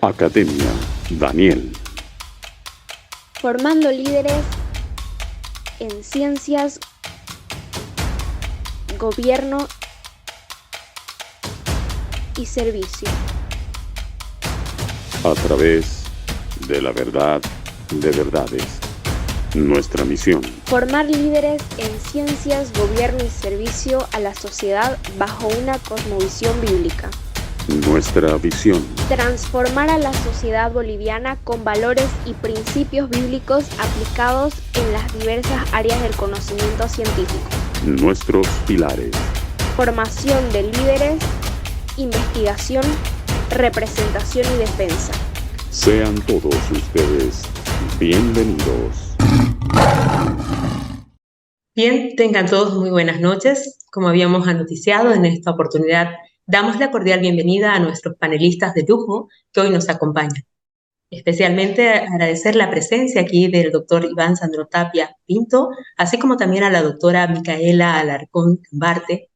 Academia Daniel. Formando líderes en ciencias, gobierno y servicio. A través de la verdad de verdades. Nuestra misión: formar líderes en ciencias, gobierno y servicio a la sociedad bajo una cosmovisión bíblica. Nuestra visión: transformar a la sociedad boliviana con valores y principios bíblicos aplicados en las diversas áreas del conocimiento científico. Nuestros pilares: formación de líderes, investigación, representación y defensa. Sean todos ustedes bienvenidos. Bien, tengan todos muy buenas noches. Como habíamos anunciado, en esta oportunidad damos la cordial bienvenida a nuestros panelistas de lujo que hoy nos acompañan. Especialmente agradecer la presencia aquí del doctor Iván Sandro Tapia Pinto, así como también a la doctora Micaela Alarcón Barte,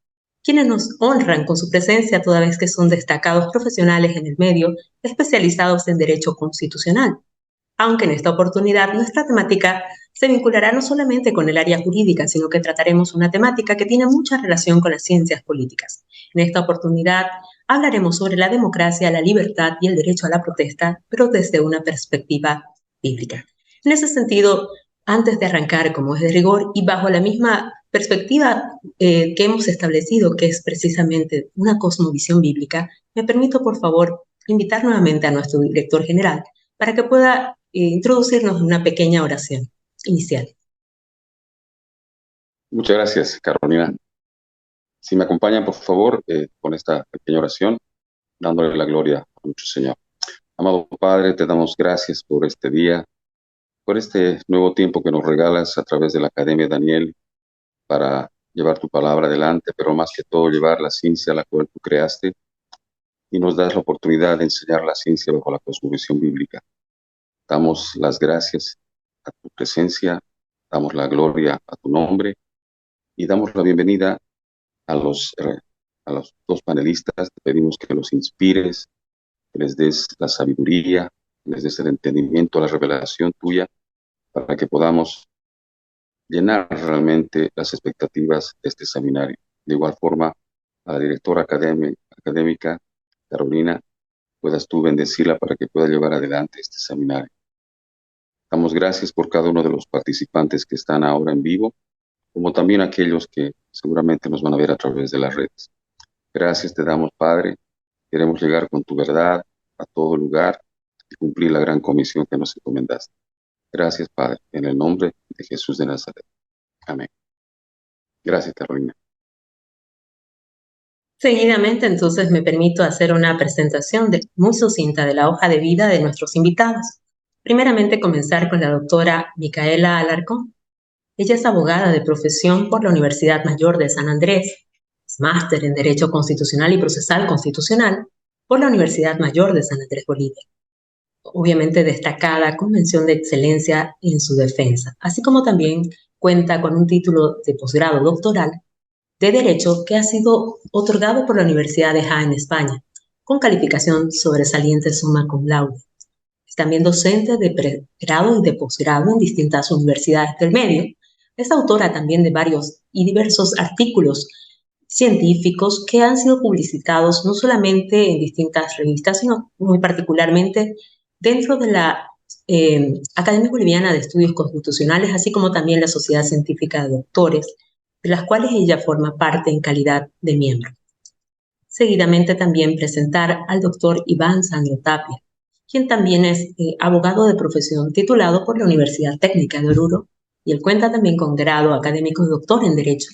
quienes nos honran con su presencia toda vez que son destacados profesionales en el medio, especializados en Derecho Constitucional. Aunque en esta oportunidad nuestra temática se vinculará no solamente con el área jurídica, sino que trataremos una temática que tiene mucha relación con las ciencias políticas. En esta oportunidad hablaremos sobre la democracia, la libertad y el derecho a la protesta, pero desde una perspectiva bíblica. En ese sentido, antes de arrancar, como es de rigor, y bajo la misma perspectiva que hemos establecido, que es precisamente una cosmovisión bíblica, me permito, por favor, invitar nuevamente a nuestro director general para que pueda introducirnos en una pequeña oración inicial. Muchas gracias, Carolina. Si me acompañan, por favor, con esta pequeña oración, dándole la gloria a nuestro Señor. Amado Padre, te damos gracias por este día, por este nuevo tiempo que nos regalas a través de la Academia Daniel para llevar tu palabra adelante, pero más que todo llevar la ciencia a la cual tú creaste y nos das la oportunidad de enseñar la ciencia bajo la cosmovisión bíblica. Damos las gracias a tu presencia, damos la gloria a tu nombre y damos la bienvenida a los dos panelistas. Te pedimos que los inspires, que les des la sabiduría, que les des el entendimiento, la revelación tuya, para que podamos llenar realmente las expectativas de este seminario. De igual forma, a la directora académica, Carolina, puedas tú bendecirla para que pueda llevar adelante este seminario. Damos gracias por cada uno de los participantes que están ahora en vivo, como también aquellos que seguramente nos van a ver a través de las redes. Gracias te damos, Padre. Queremos llegar con tu verdad a todo lugar y cumplir la gran comisión que nos encomendaste. Gracias, Padre, en el nombre de Jesús de Nazaret. Amén. Gracias, Carolina. Seguidamente, entonces, me permito hacer una presentación muy sucinta de la hoja de vida de nuestros invitados. Primeramente, comenzar con la doctora Micaela Alarcón. Ella es abogada de profesión por la Universidad Mayor de San Andrés, es máster en Derecho Constitucional y Procesal Constitucional por la Universidad Mayor de San Andrés, Bolivia. Obviamente destacada con mención de excelencia en su defensa, así como también cuenta con un título de posgrado doctoral de Derecho que ha sido otorgado por la Universidad de Jaén, España, con calificación sobresaliente summa cum laude. Es también docente de pregrado y de posgrado en distintas universidades del medio. Es autora también de varios y diversos artículos científicos que han sido publicitados no solamente en distintas revistas, sino muy particularmente dentro de la Academia Boliviana de Estudios Constitucionales, así como también la Sociedad Científica de Doctores, de las cuales ella forma parte en calidad de miembro. Seguidamente también presentar al doctor Iván Sandro Tapia, quien también es abogado de profesión titulado por la Universidad Técnica de Oruro, y él cuenta también con grado académico de doctor en Derecho,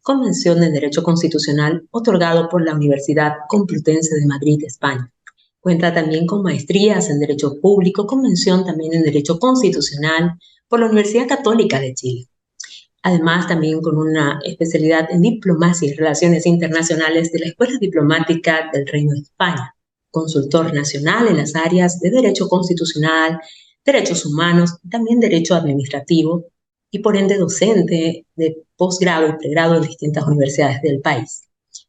con mención en Derecho Constitucional otorgado por la Universidad Complutense de Madrid, España. Cuenta también con maestrías en Derecho Público, con mención también en Derecho Constitucional por la Universidad Católica de Chile. Además, también con una especialidad en Diplomacia y Relaciones Internacionales de la Escuela Diplomática del Reino de España, consultor nacional en las áreas de Derecho Constitucional, Derechos Humanos y también Derecho Administrativo, y por ende docente de posgrado y pregrado en distintas universidades del país.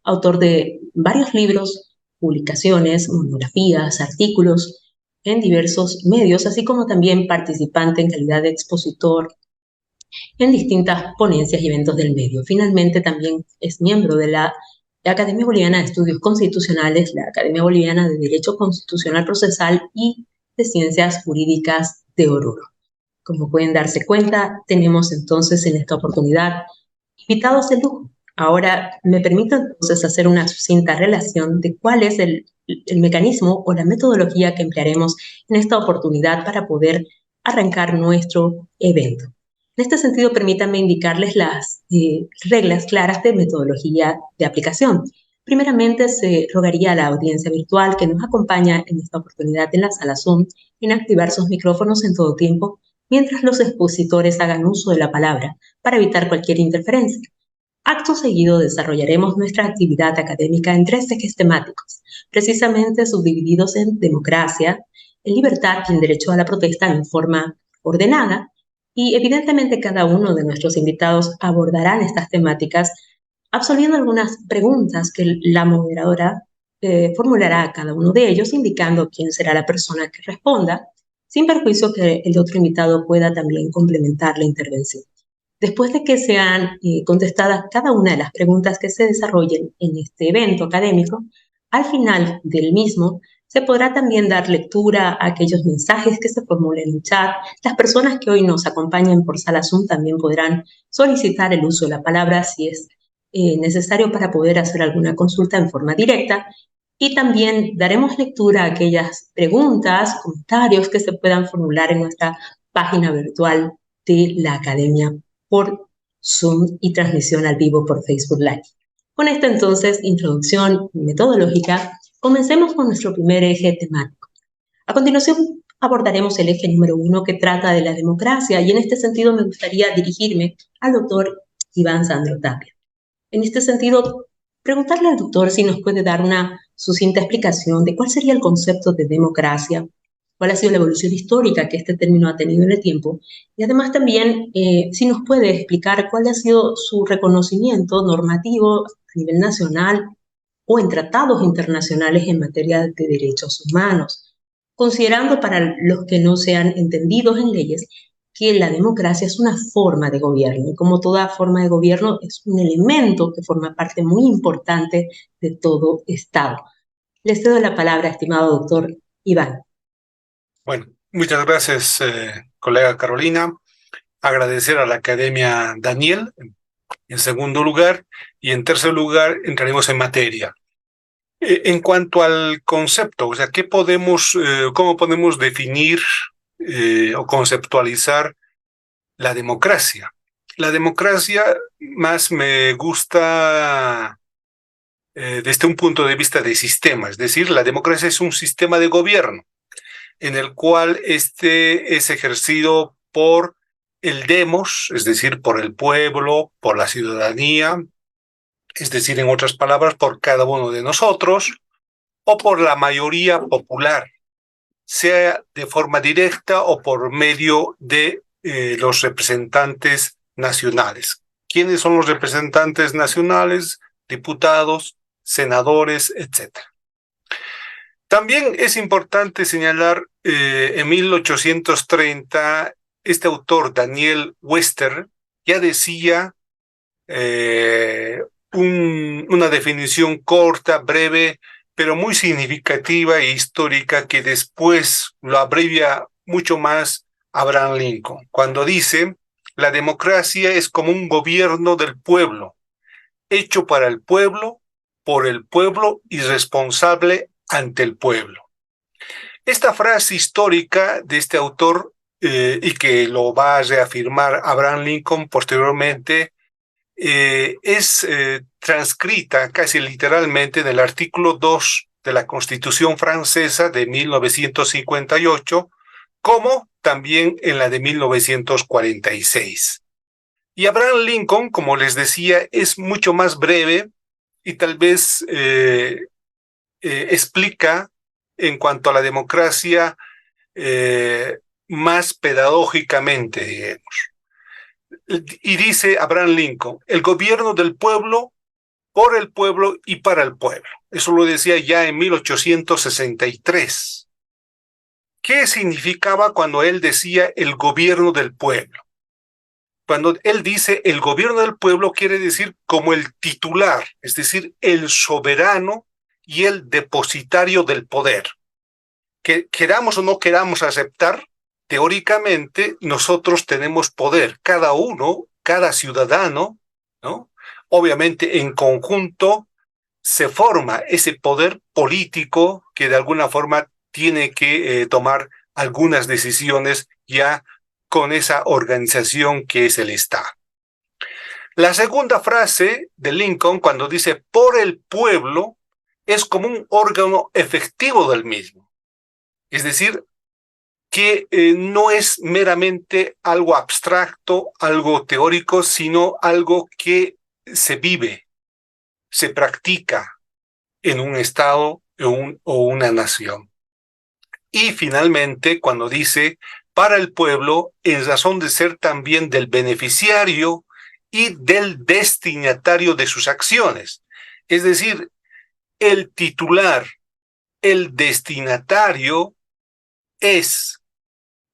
Autor de varios libros, publicaciones, monografías, artículos, en diversos medios, así como también participante en calidad de expositor en distintas ponencias y eventos del medio. Finalmente, también es miembro de la Academia Boliviana de Estudios Constitucionales, la Academia Boliviana de Derecho Constitucional Procesal y de Ciencias Jurídicas de Oruro. Como pueden darse cuenta, tenemos entonces en esta oportunidad invitados de lujo. Ahora me permito entonces hacer una sucinta relación de cuál es el mecanismo o la metodología que emplearemos en esta oportunidad para poder arrancar nuestro evento. En este sentido, permítanme indicarles las reglas claras de metodología de aplicación. Primeramente, se rogaría a la audiencia virtual que nos acompaña en esta oportunidad en la sala Zoom en activar sus micrófonos en todo tiempo mientras los expositores hagan uso de la palabra para evitar cualquier interferencia. Acto seguido desarrollaremos nuestra actividad académica en 3 ejes temáticos, precisamente subdivididos en democracia, en libertad y en derecho a la protesta en forma ordenada, y evidentemente cada uno de nuestros invitados abordarán estas temáticas absolviendo algunas preguntas que la moderadora formulará a cada uno de ellos, indicando quién será la persona que responda, sin perjuicio que el otro invitado pueda también complementar la intervención. Después de que sean contestadas cada una de las preguntas que se desarrollen en este evento académico, al final del mismo se podrá también dar lectura a aquellos mensajes que se formulen en el chat. Las personas que hoy nos acompañan por sala Zoom también podrán solicitar el uso de la palabra si es necesario para poder hacer alguna consulta en forma directa. Y también daremos lectura a aquellas preguntas, comentarios que se puedan formular en nuestra página virtual de la Academia por Zoom y transmisión al vivo por Facebook Live. Con esta entonces introducción metodológica, comencemos con nuestro primer eje temático. A continuación abordaremos el eje número 1 que trata de la democracia y en este sentido me gustaría dirigirme al doctor Iván Sandro Tapia. En este sentido, preguntarle al doctor si nos puede dar una sucinta explicación de cuál sería el concepto de democracia, cuál ha sido la evolución histórica que este término ha tenido en el tiempo, y además también si nos puede explicar cuál ha sido su reconocimiento normativo a nivel nacional o en tratados internacionales en materia de derechos humanos, considerando para los que no sean entendidos en leyes que la democracia es una forma de gobierno y como toda forma de gobierno es un elemento que forma parte muy importante de todo Estado. Le cedo la palabra, estimado doctor Iván. Bueno, muchas gracias, colega Carolina. Agradecer a la Academia Daniel, en segundo lugar, y en tercer lugar entraremos en materia. En cuanto al concepto, o sea, ¿cómo podemos definir o conceptualizar la democracia? La democracia más me gusta desde un punto de vista de sistema, es decir, la democracia es un sistema de gobierno en el cual este es ejercido por el demos, es decir, por el pueblo, por la ciudadanía, es decir, en otras palabras, por cada uno de nosotros, o por la mayoría popular, sea de forma directa o por medio de los representantes nacionales. ¿Quiénes son los representantes nacionales? Diputados, senadores, etcétera. También es importante señalar, en 1830, este autor, Daniel Webster, ya decía una definición corta, breve, pero muy significativa e histórica que después lo abrevia mucho más Abraham Lincoln, cuando dice: la democracia es como un gobierno del pueblo, hecho para el pueblo, por el pueblo y responsable ante el pueblo. Esta frase histórica de este autor, y que lo va a reafirmar Abraham Lincoln posteriormente, es transcrita casi literalmente en el artículo 2 de la Constitución francesa de 1958, como también en la de 1946. Y Abraham Lincoln, como les decía, es mucho más breve y tal vez explica en cuanto a la democracia más pedagógicamente, digamos. Y dice Abraham Lincoln: el gobierno del pueblo, por el pueblo y para el pueblo. Eso lo decía ya en 1863. ¿qué significaba cuando él decía el gobierno del pueblo? Cuando él dice el gobierno del pueblo, quiere decir como el titular, es decir, el soberano y el depositario del poder. Que queramos o no queramos aceptar, teóricamente nosotros tenemos poder, cada uno, cada ciudadano, ¿no? Obviamente en conjunto se forma ese poder político que de alguna forma tiene que tomar algunas decisiones ya con esa organización que es el Estado. La segunda frase de Lincoln, cuando dice por el pueblo, es como un órgano efectivo del mismo. Es decir, que no es meramente algo abstracto, algo teórico, sino algo que se vive, se practica en un Estado o una nación. Y finalmente, cuando dice para el pueblo, en razón de ser también del beneficiario y del destinatario de sus acciones. Es decir, el titular, el destinatario es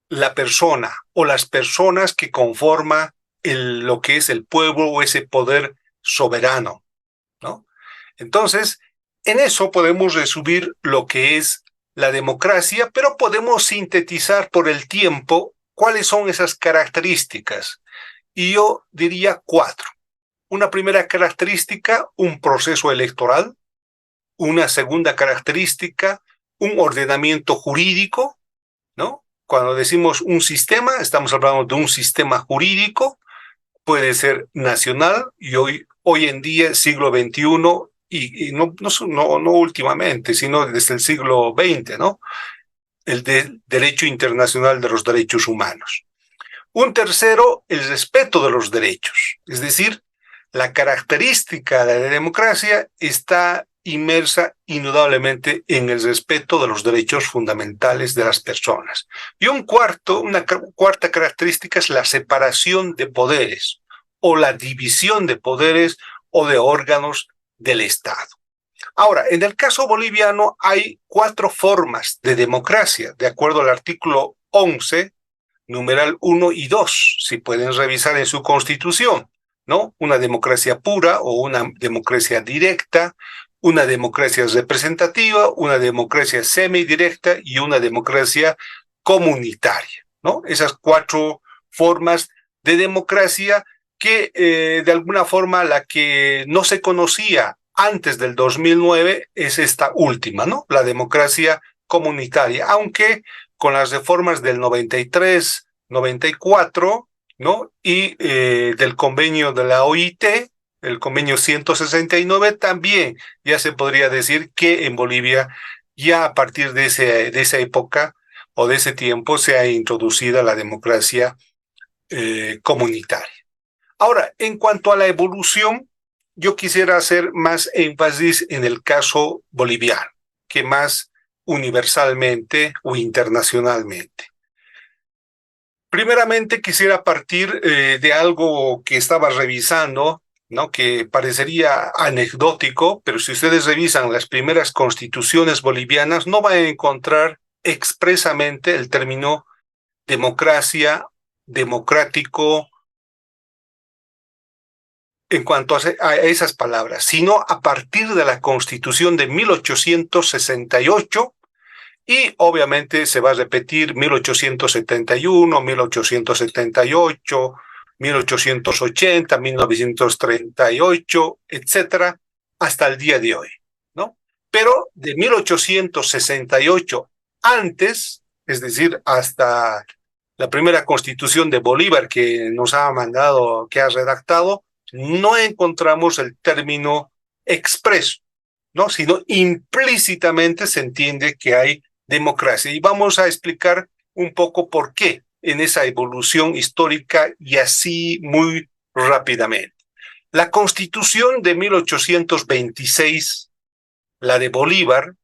la persona o las personas que conforman lo que es el pueblo o ese poder soberano, ¿no? Entonces, en eso podemos resumir lo que es la democracia, pero podemos sintetizar por el tiempo cuáles son esas características. Y yo diría 4. Una primera característica, un proceso electoral. Una segunda característica, un ordenamiento jurídico, ¿no? Cuando decimos un sistema, estamos hablando de un sistema jurídico, puede ser nacional, y hoy en día, siglo XXI, y no últimamente, sino desde el siglo XX, ¿no? El derecho internacional de los derechos humanos. Un tercero, el respeto de los derechos. Es decir, la característica de la democracia está inmersa indudablemente en el respeto de los derechos fundamentales de las personas. Y una cuarta característica es la separación de poderes o la división de poderes o de órganos del Estado. Ahora, en el caso boliviano hay 4 formas de democracia, de acuerdo al artículo 11, numeral 1 y 2, si pueden revisar en su constitución, ¿no? Una democracia pura o una democracia directa, una democracia representativa, una democracia semidirecta y una democracia comunitaria, ¿no? Esas 4 formas de democracia que de alguna forma la que no se conocía antes del 2009 es esta última, ¿no? La democracia comunitaria, aunque con las reformas del 93, 94, ¿no? Y del convenio de la OIT, el convenio 169, también ya se podría decir que en Bolivia ya a partir de esa época o de ese tiempo se ha introducido la democracia comunitaria. Ahora, en cuanto a la evolución, yo quisiera hacer más énfasis en el caso boliviano, que más universalmente o internacionalmente. Primeramente quisiera partir de algo que estaba revisando, ¿no? Que parecería anecdótico, pero si ustedes revisan las primeras constituciones bolivianas, no van a encontrar expresamente el término democracia, democrático, en cuanto a esas palabras, sino a partir de la Constitución de 1868, y obviamente se va a repetir 1871, 1878, 1880, 1938, etcétera, hasta el día de hoy, ¿no? Pero de 1868 antes, es decir, hasta la primera Constitución de Bolívar que nos ha mandado, que ha redactado, no encontramos el término expreso, ¿no? Sino implícitamente se entiende que hay democracia. Y vamos a explicar un poco por qué en esa evolución histórica y así muy rápidamente. La Constitución de 1826, la de Bolívar,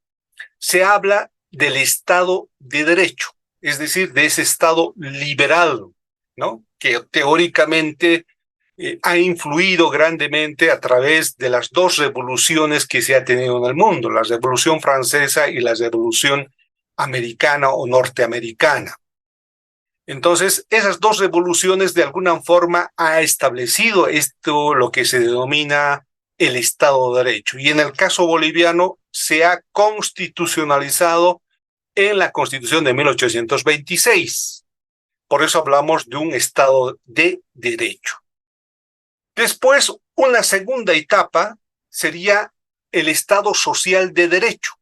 se habla del Estado de Derecho, es decir, de ese Estado liberal, ¿no? Que teóricamente ha influido grandemente a través de las 2 revoluciones que se ha tenido en el mundo, la Revolución Francesa y la Revolución americana o norteamericana. Entonces, esas dos revoluciones de alguna forma ha establecido esto, lo que se denomina el Estado de Derecho. Y en el caso boliviano se ha constitucionalizado en la Constitución de 1826. Por eso hablamos de un Estado de Derecho. Después, una segunda etapa sería el Estado Social de Derecho.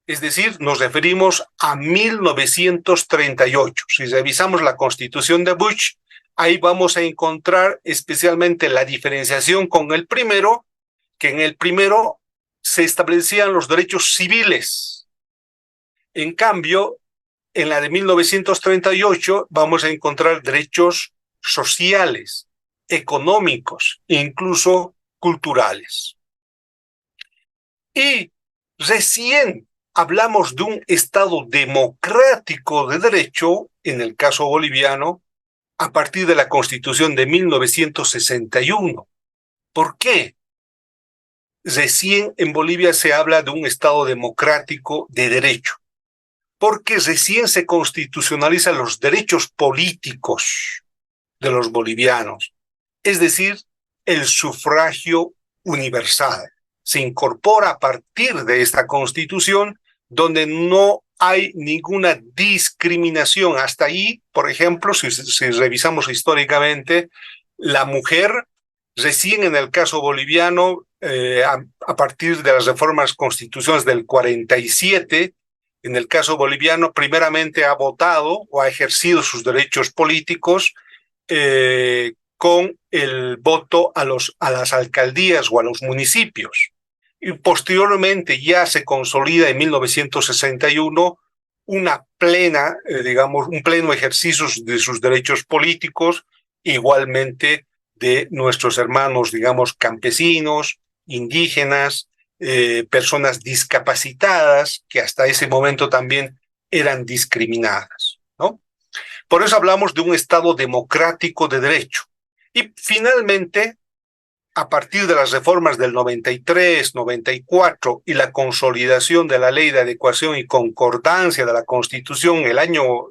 Es decir, nos referimos a 1938. Si revisamos la Constitución de Bush, ahí vamos a encontrar especialmente la diferenciación con el primero, que en el primero se establecían los derechos civiles. En cambio, en la de 1938 vamos a encontrar derechos sociales, económicos e incluso culturales. Y recién hablamos de un Estado democrático de derecho, en el caso boliviano, a partir de la Constitución de 1961. ¿Por qué? Recién en Bolivia se habla de un Estado democrático de derecho, porque recién se constitucionalizan los derechos políticos de los bolivianos, es decir, el sufragio universal. Se incorpora a partir de esta Constitución, donde no hay ninguna discriminación. Hasta ahí, por ejemplo, si revisamos históricamente, la mujer, recién en el caso boliviano, a partir de las reformas constitucionales del 47, en el caso boliviano, primeramente ha votado o ha ejercido sus derechos políticos con el voto a las alcaldías o a los municipios. Y posteriormente ya se consolida en 1961 una plena, un pleno ejercicio de sus derechos políticos, igualmente de nuestros hermanos, campesinos, indígenas, personas discapacitadas, que hasta ese momento también eran discriminadas, ¿no? Por eso hablamos de un Estado democrático de derecho. Y finalmente, a partir de las reformas del 93, 94 y la consolidación de la Ley de Adecuación y Concordancia de la Constitución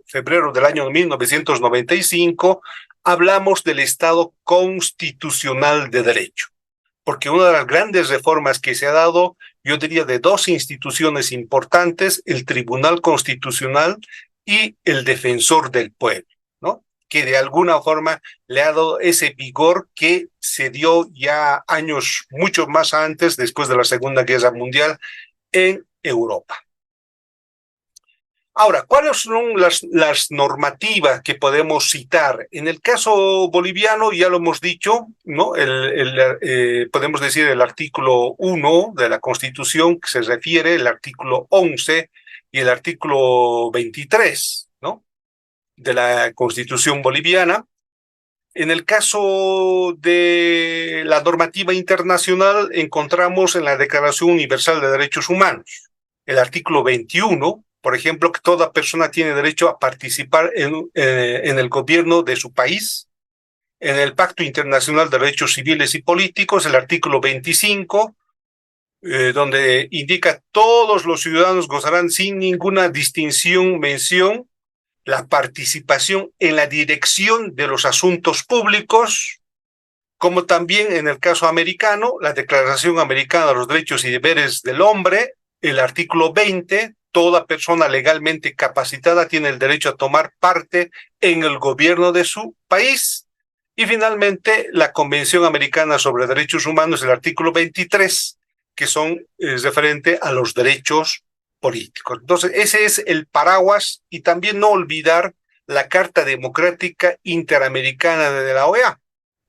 febrero del año 1995, hablamos del Estado constitucional de derecho. Porque una de las grandes reformas que se ha dado, yo diría, de dos instituciones importantes, el Tribunal Constitucional y el Defensor del Pueblo, ¿no? Que de alguna forma le ha dado ese vigor que se dio ya años mucho más antes, después de la Segunda Guerra Mundial, en Europa. Ahora, ¿cuáles son las normativas que podemos citar? En el caso boliviano, ya lo hemos dicho, ¿no? Podemos decir el artículo 1 de la Constitución, que se refiere, el artículo 11 y el artículo 23, ¿no? De la Constitución boliviana. En el caso de la normativa internacional, encontramos en la Declaración Universal de Derechos Humanos, el artículo 21, por ejemplo, que toda persona tiene derecho a participar en el gobierno de su país. En el Pacto Internacional de Derechos Civiles y Políticos, el artículo 25, donde indica todos los ciudadanos gozarán sin ninguna distinción, mención, la participación en la dirección de los asuntos públicos, como también en el caso americano, la Declaración Americana de los Derechos y Deberes del Hombre, el artículo 20, toda persona legalmente capacitada tiene el derecho a tomar parte en el gobierno de su país. Y finalmente, la Convención Americana sobre Derechos Humanos, el artículo 23, que es referente a los derechos políticos. Entonces, ese es el paraguas, y también no olvidar la Carta Democrática Interamericana de la OEA,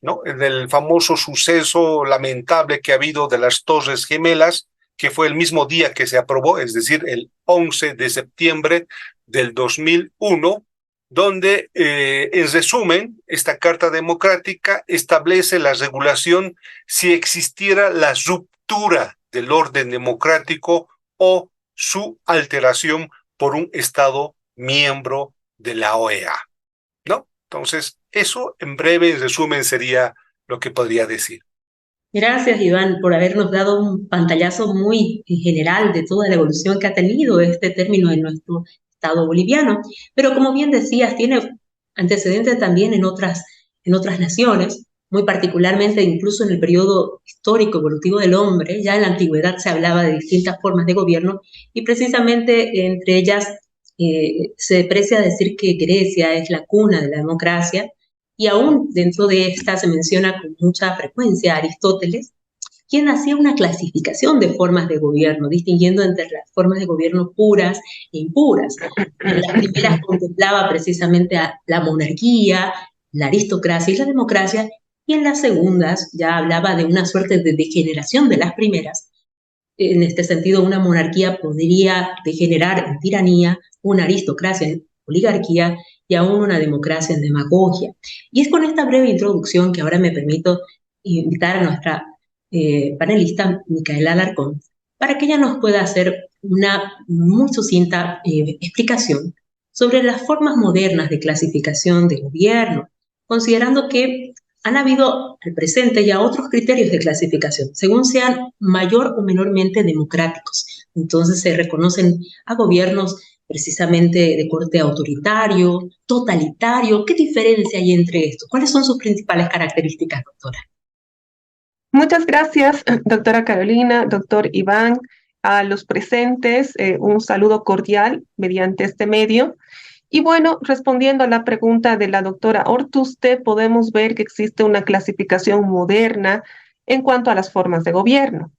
¿no? En el famoso suceso lamentable que ha habido de las Torres Gemelas, que fue el mismo día que se aprobó, es decir, el 11 de septiembre del 2001, donde, en resumen, esta Carta Democrática establece la regulación si existiera la ruptura del orden democrático o su alteración por un Estado miembro de la OEA, ¿no? Entonces, eso en breve, en resumen, sería lo que podría decir. Gracias, Iván, por habernos dado un pantallazo muy general de toda la evolución que ha tenido este término en nuestro Estado boliviano. Pero como bien decías, tiene antecedentes también en otras naciones, muy particularmente incluso en el periodo histórico evolutivo del hombre. Ya en la antigüedad se hablaba de distintas formas de gobierno y precisamente entre ellas se precia decir que Grecia es la cuna de la democracia, y aún dentro de esta se menciona con mucha frecuencia a Aristóteles, quien hacía una clasificación de formas de gobierno, distinguiendo entre las formas de gobierno puras e impuras. En las primeras contemplaba precisamente a la monarquía, la aristocracia y la democracia, y en las segundas ya hablaba de una suerte de degeneración de las primeras. En este sentido, una monarquía podría degenerar en tiranía, una aristocracia en oligarquía y aún una democracia en demagogia. Y es con esta breve introducción que ahora me permito invitar a nuestra panelista Micaela Alarcón para que ella nos pueda hacer una muy sucinta explicación sobre las formas modernas de clasificación de gobierno, considerando que han habido al presente ya otros criterios de clasificación, según sean mayor o menormente democráticos. Entonces se reconocen a gobiernos precisamente de corte autoritario, totalitario. ¿Qué diferencia hay entre estos? ¿Cuáles son sus principales características, doctora? Muchas gracias, doctora Carolina, doctor Iván, a los presentes, un saludo cordial mediante este medio. Y bueno, respondiendo a la pregunta de la doctora Ortuste, podemos ver que existe una clasificación moderna en cuanto a las formas de gobierno.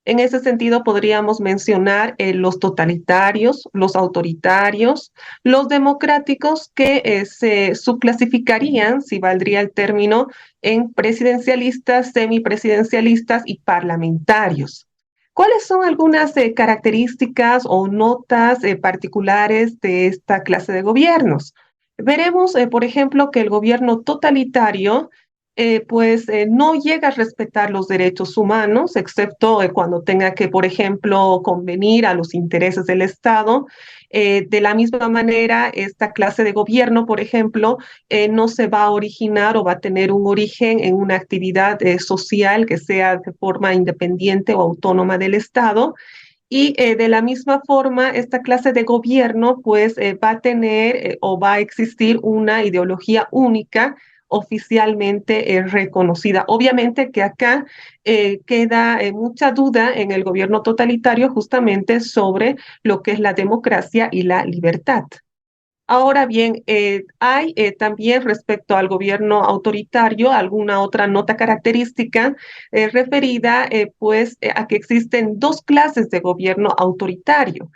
En ese sentido, podríamos mencionar los totalitarios, los autoritarios, los democráticos, que se subclasificarían, si valdría el término, en presidencialistas, semipresidencialistas y parlamentarios. ¿Cuáles son algunas características o notas particulares de esta clase de gobiernos? Veremos, por ejemplo, que el gobierno totalitario no llega a respetar los derechos humanos, excepto cuando tenga que, por ejemplo, convenir a los intereses del Estado. De la misma manera, esta clase de gobierno, por ejemplo, no se va a originar o va a tener un origen en una actividad social que sea de forma independiente o autónoma del Estado. Y de la misma forma, esta clase de gobierno va a tener o va a existir una ideología única oficialmente reconocida. Obviamente que acá queda mucha duda en el gobierno totalitario justamente sobre lo que es la democracia y la libertad. Ahora bien, hay también respecto al gobierno autoritario alguna otra nota característica referida a que existen dos clases de gobierno autoritario.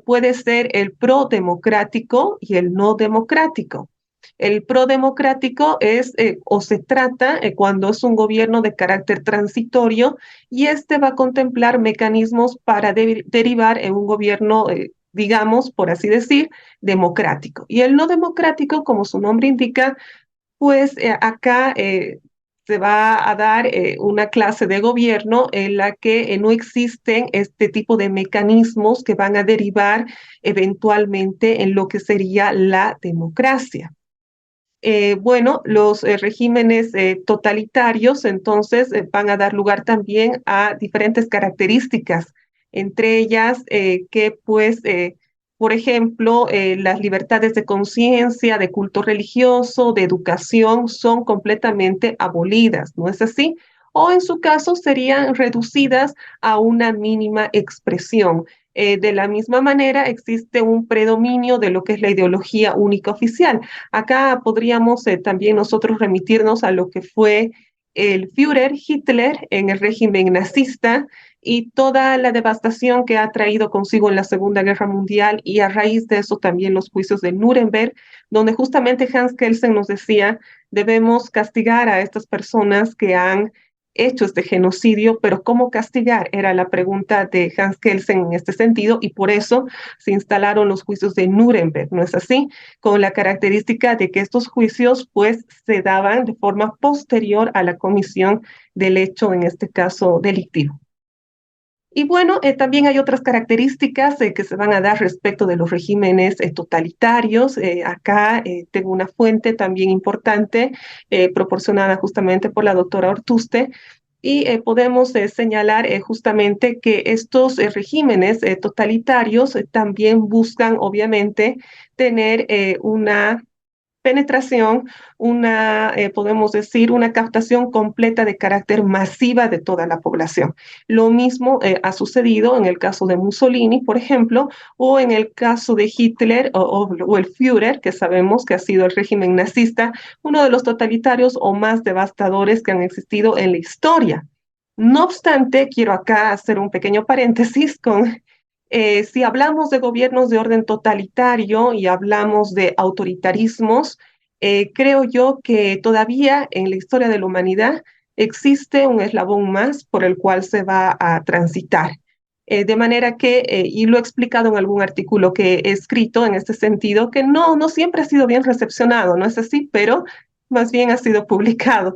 Puede ser el pro-democrático y el no democrático. El prodemocrático es o se trata cuando es un gobierno de carácter transitorio, y este va a contemplar mecanismos para derivar en un gobierno, digamos, por así decir, democrático. Y el no democrático, como su nombre indica, acá se va a dar una clase de gobierno en la que no existen este tipo de mecanismos que van a derivar eventualmente en lo que sería la democracia. Los regímenes totalitarios entonces van a dar lugar también a diferentes características, entre ellas por ejemplo, las libertades de conciencia, de culto religioso, de educación son completamente abolidas, ¿no es así? O en su caso serían reducidas a una mínima expresión. De la misma manera, existe un predominio de lo que es la ideología única oficial. Acá podríamos también nosotros remitirnos a lo que fue el Führer Hitler en el régimen nazista y toda la devastación que ha traído consigo en la Segunda Guerra Mundial, y a raíz de eso también los juicios de Nuremberg, donde justamente Hans Kelsen nos decía, debemos castigar a estas personas que han hecho este genocidio, pero ¿cómo castigar? Era la pregunta de Hans Kelsen en este sentido, y por eso se instalaron los juicios de Nuremberg, ¿no es así? Con la característica de que estos juicios se daban de forma posterior a la comisión del hecho, en este caso delictivo. Y bueno, también hay otras características que se van a dar respecto de los regímenes totalitarios. Acá tengo una fuente también importante proporcionada justamente por la doctora Ortuste, Y podemos señalar justamente que estos regímenes totalitarios también buscan, obviamente, tener una penetración, podemos decir, una captación completa de carácter masiva de toda la población. Lo mismo ha sucedido en el caso de Mussolini, por ejemplo, o en el caso de Hitler o el Führer, que sabemos que ha sido el régimen nazista, uno de los totalitarios o más devastadores que han existido en la historia. No obstante, quiero acá hacer un pequeño paréntesis con si hablamos de gobiernos de orden totalitario y hablamos de autoritarismos, creo yo que todavía en la historia de la humanidad existe un eslabón más por el cual se va a transitar. De manera que, y lo he explicado en algún artículo que he escrito en este sentido, que no siempre ha sido bien recepcionado, no es así, pero más bien ha sido publicado.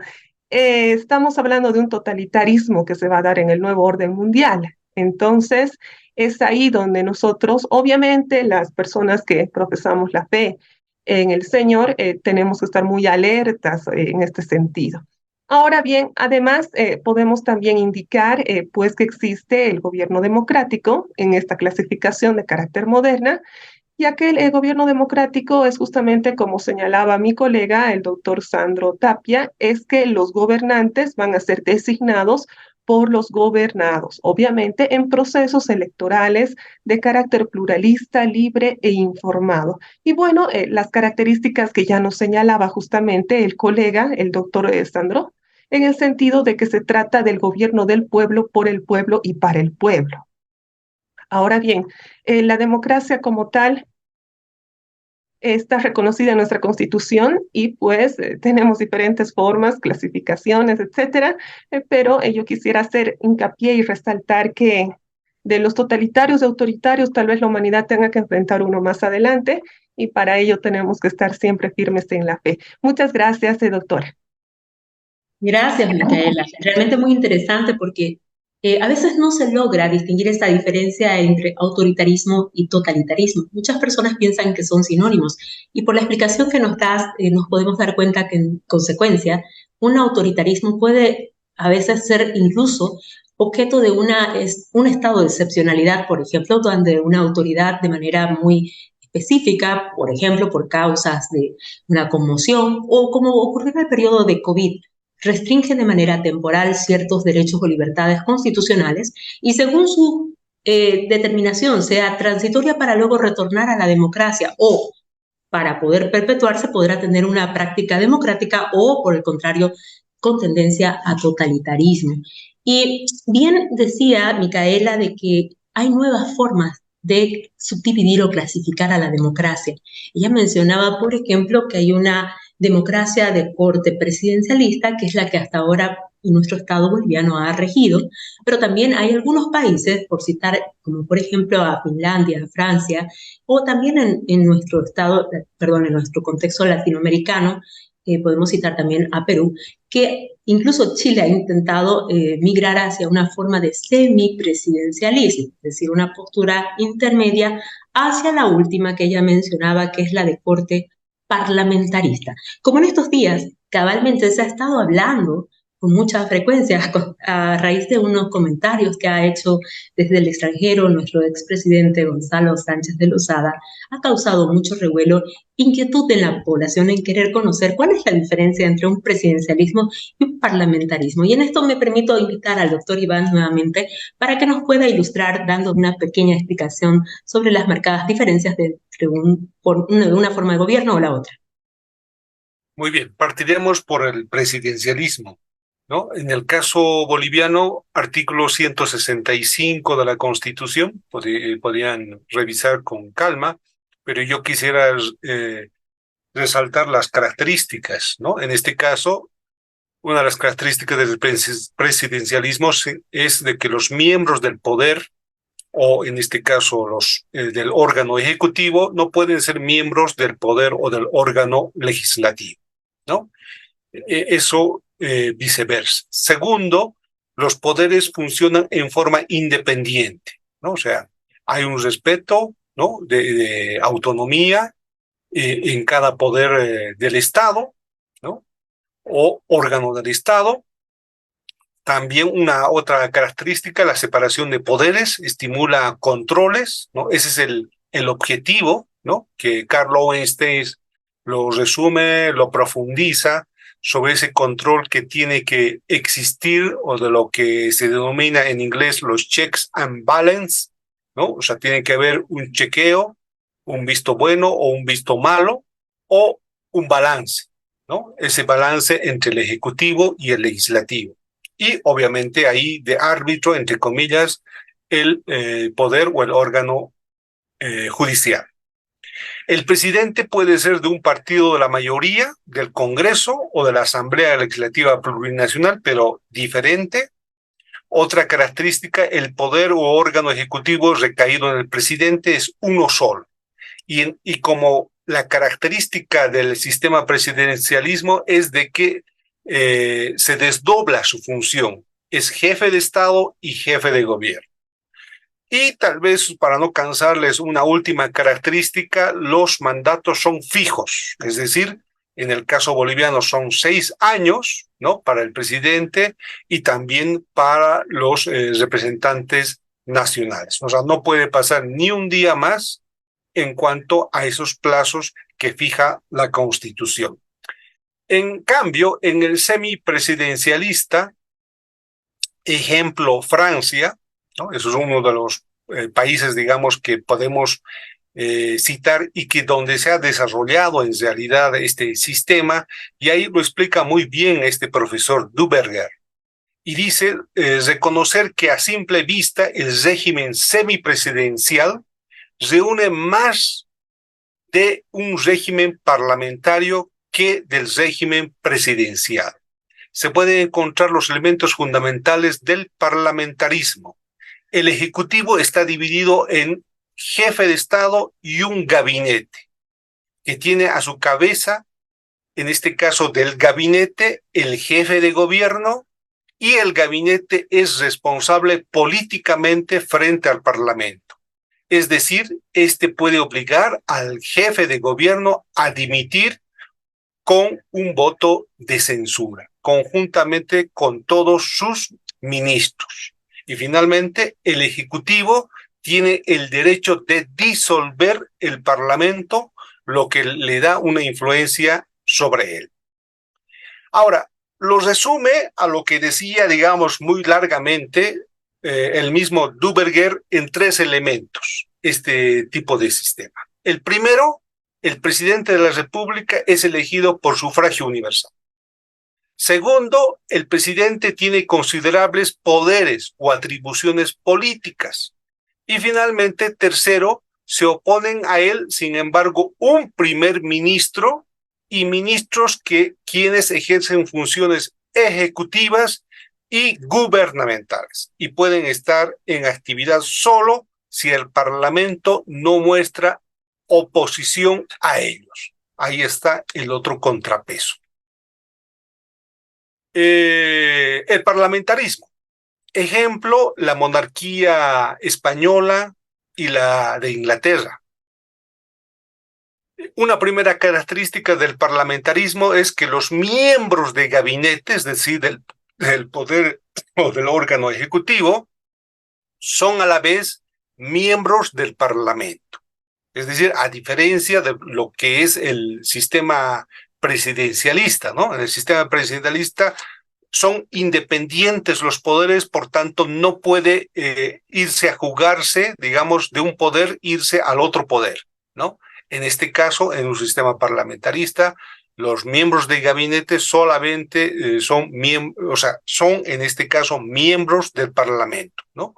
Estamos hablando de un totalitarismo que se va a dar en el nuevo orden mundial. Entonces, es ahí donde nosotros, obviamente, las personas que profesamos la fe en el Señor, tenemos que estar muy alertas en este sentido. Ahora bien, además, podemos también indicar, pues, que existe el gobierno democrático en esta clasificación de carácter moderna, ya que el gobierno democrático es justamente como señalaba mi colega, el doctor Sandro Tapia, es que los gobernantes van a ser designados por los gobernados, obviamente en procesos electorales de carácter pluralista, libre e informado. Y bueno, las características que ya nos señalaba justamente el colega, el doctor Sandro, en el sentido de que se trata del gobierno del pueblo, por el pueblo y para el pueblo. Ahora bien, la democracia como tal está reconocida en nuestra Constitución y pues tenemos diferentes formas, clasificaciones, etcétera, pero yo quisiera hacer hincapié y resaltar que de los totalitarios y autoritarios tal vez la humanidad tenga que enfrentar uno más adelante y para ello tenemos que estar siempre firmes en la fe. Muchas gracias, doctora. Gracias, Micaela. Realmente muy interesante porque a veces no se logra distinguir esta diferencia entre autoritarismo y totalitarismo. Muchas personas piensan que son sinónimos y por la explicación que nos das nos podemos dar cuenta que en consecuencia un autoritarismo puede a veces ser incluso objeto de un estado de excepcionalidad, por ejemplo, donde una autoridad de manera muy específica, por ejemplo, por causas de una conmoción o como ocurrió en el periodo de COVID, restringe de manera temporal ciertos derechos o libertades constitucionales y según su determinación sea transitoria para luego retornar a la democracia o para poder perpetuarse podrá tener una práctica democrática o por el contrario con tendencia a totalitarismo. Y bien decía Micaela de que hay nuevas formas de subdividir o clasificar a la democracia. Ella mencionaba, por ejemplo, que hay una democracia de corte presidencialista, que es la que hasta ahora nuestro Estado boliviano ha regido, pero también hay algunos países, por citar, como por ejemplo a Finlandia, a Francia, o también en nuestro Estado, perdón, en nuestro contexto latinoamericano, podemos citar también a Perú, que incluso Chile ha intentado migrar hacia una forma de semipresidencialismo, es decir, una postura intermedia hacia la última que ella mencionaba, que es la de corte parlamentarista. Como en estos días cabalmente se ha estado hablando con mucha frecuencia a raíz de unos comentarios que ha hecho desde el extranjero nuestro expresidente Gonzalo Sánchez de Lozada, ha causado mucho revuelo, inquietud en la población en querer conocer cuál es la diferencia entre un presidencialismo y un parlamentarismo. Y en esto me permito invitar al doctor Iván nuevamente para que nos pueda ilustrar dando una pequeña explicación sobre las marcadas diferencias de una forma de gobierno o la otra. Muy bien, partiremos por el presidencialismo, ¿no? En el caso boliviano, artículo 165 de la Constitución, podrían revisar con calma, pero yo quisiera resaltar las características, ¿no? En este caso, una de las características del presidencialismo es de que los miembros del poder, o en este caso los del órgano ejecutivo, no pueden ser miembros del poder o del órgano legislativo, ¿no? Eso viceversa. Segundo, los poderes funcionan en forma independiente, ¿no? O sea, hay un respeto, ¿no? de autonomía en cada poder del Estado, ¿no? O órgano del Estado, También una otra característica, la separación de poderes, estimula controles, ¿no? Ese es el objetivo, ¿no? Que Carl Lowenstein lo resume, lo profundiza sobre ese control que tiene que existir, o de lo que se denomina en inglés los checks and balance, ¿no? O sea, tiene que haber un chequeo, un visto bueno o un visto malo, o un balance, ¿no? Ese balance entre el ejecutivo y el legislativo. Y obviamente ahí de árbitro, entre comillas, el poder o el órgano judicial. El presidente puede ser de un partido de la mayoría, del Congreso o de la Asamblea Legislativa Plurinacional, pero diferente. Otra característica, el poder o órgano ejecutivo recaído en el presidente es uno solo. Y como la característica del sistema presidencialismo es de que se desdobla su función. Es jefe de Estado y jefe de gobierno. Y tal vez, para no cansarles, una última característica, los mandatos son fijos, es decir, en el caso boliviano son 6 años, ¿no? Para el presidente y también para los representantes nacionales. O sea, no puede pasar ni un día más en cuanto a esos plazos que fija la Constitución. En cambio, en el semipresidencialista, ejemplo Francia, ¿no? Eso es uno de los países, digamos, que podemos citar y que donde se ha desarrollado en realidad este sistema, y ahí lo explica muy bien este profesor Duberger. Y dice, reconocer que a simple vista el régimen semipresidencial reúne más de un régimen parlamentario que del régimen presidencial. Se pueden encontrar los elementos fundamentales del parlamentarismo. El Ejecutivo está dividido en jefe de Estado y un gabinete, que tiene a su cabeza, en este caso del gabinete, el jefe de gobierno, y el gabinete es responsable políticamente frente al Parlamento. Es decir, este puede obligar al jefe de gobierno a dimitir con un voto de censura, conjuntamente con todos sus ministros. Y finalmente, el Ejecutivo tiene el derecho de disolver el Parlamento, lo que le da una influencia sobre él. Ahora, lo resume a lo que decía, digamos, muy largamente el mismo Duberger en 3 elementos, este tipo de sistema. El primero, el presidente de la República es elegido por sufragio universal. Segundo, el presidente tiene considerables poderes o atribuciones políticas. Y finalmente, tercero, se oponen a él, sin embargo, un primer ministro y ministros quienes ejercen funciones ejecutivas y gubernamentales, y pueden estar en actividad solo si el Parlamento no muestra oposición a ellos. Ahí está el otro contrapeso. El parlamentarismo. Ejemplo, la monarquía española y la de Inglaterra. Una primera característica del parlamentarismo es que los miembros de gabinete, es decir, del poder o del órgano ejecutivo, son a la vez miembros del Parlamento. Es decir, a diferencia de lo que es el sistema presidencialista, ¿no? En el sistema presidencialista son independientes los poderes, por tanto no puede irse a jugarse, digamos, de un poder, irse al otro poder, ¿no? En este caso, en un sistema parlamentarista, los miembros del gabinete solamente son en este caso miembros del Parlamento, ¿no?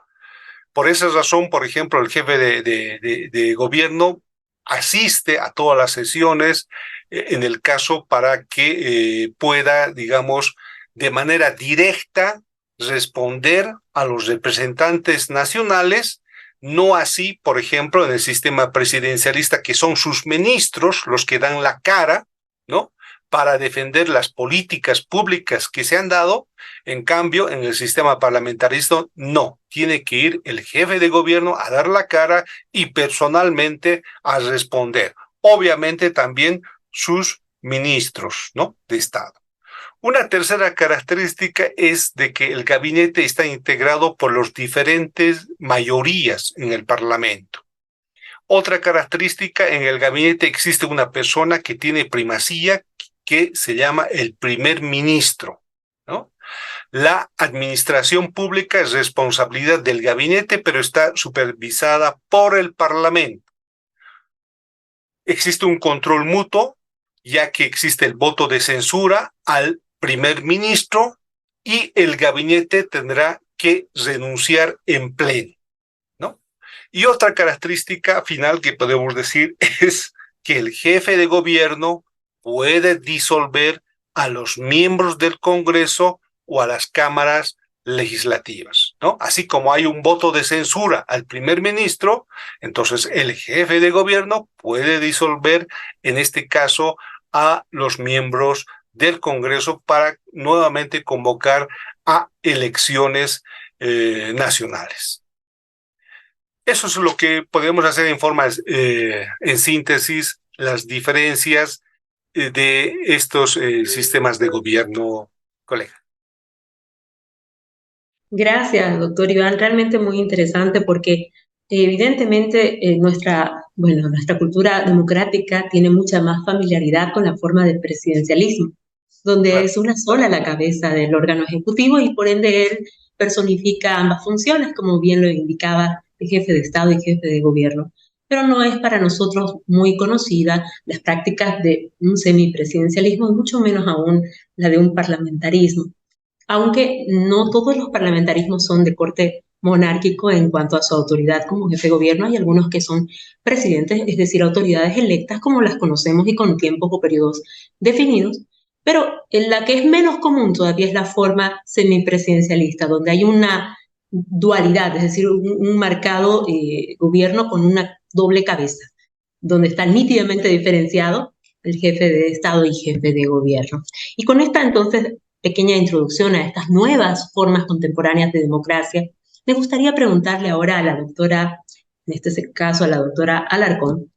Por esa razón, por ejemplo, el jefe de gobierno asiste a todas las sesiones en el caso para que pueda, digamos, de manera directa responder a los representantes nacionales, no así, por ejemplo, en el sistema presidencialista, que son sus ministros los que dan la cara, ¿no?, para defender las políticas públicas que se han dado. En cambio, en el sistema parlamentarista, no. Tiene que ir el jefe de gobierno a dar la cara y personalmente a responder. Obviamente también sus ministros, ¿no?, de Estado. Una tercera característica es de que el gabinete está integrado por las diferentes mayorías en el Parlamento. Otra característica, en el gabinete existe una persona que tiene primacía, que se llama el primer ministro, ¿no? La administración pública es responsabilidad del gabinete, pero está supervisada por el Parlamento. Existe un control mutuo, ya que existe el voto de censura al primer ministro y el gabinete tendrá que renunciar en pleno, ¿no? Y otra característica final que podemos decir es que el jefe de gobierno puede disolver a los miembros del Congreso o a las cámaras legislativas, ¿no? Así como hay un voto de censura al primer ministro, entonces el jefe de gobierno puede disolver, en este caso, a los miembros del Congreso para nuevamente convocar a elecciones nacionales. Eso es lo que podemos hacer en síntesis, las diferencias de estos sistemas de gobierno, colega. Gracias, doctor Iván. Realmente muy interesante porque evidentemente nuestra cultura democrática tiene mucha más familiaridad con la forma de presidencialismo, donde Claro. es una sola la cabeza del órgano ejecutivo y por ende él personifica ambas funciones, como bien lo indicaba el jefe de Estado y jefe de gobierno. Pero no es para nosotros muy conocida las prácticas de un semipresidencialismo, y mucho menos aún la de un parlamentarismo, aunque no todos los parlamentarismos son de corte monárquico en cuanto a su autoridad como jefe de gobierno. Hay algunos que son presidentes, es decir, autoridades electas como las conocemos y con tiempos o periodos definidos, pero en la que es menos común todavía es la forma semipresidencialista, donde hay una dualidad, es decir, un marcado gobierno con una doble cabeza, donde está nítidamente diferenciado el jefe de Estado y jefe de gobierno. Y con esta entonces pequeña introducción a estas nuevas formas contemporáneas de democracia, me gustaría preguntarle ahora a la doctora, en este caso a la doctora Alarcón,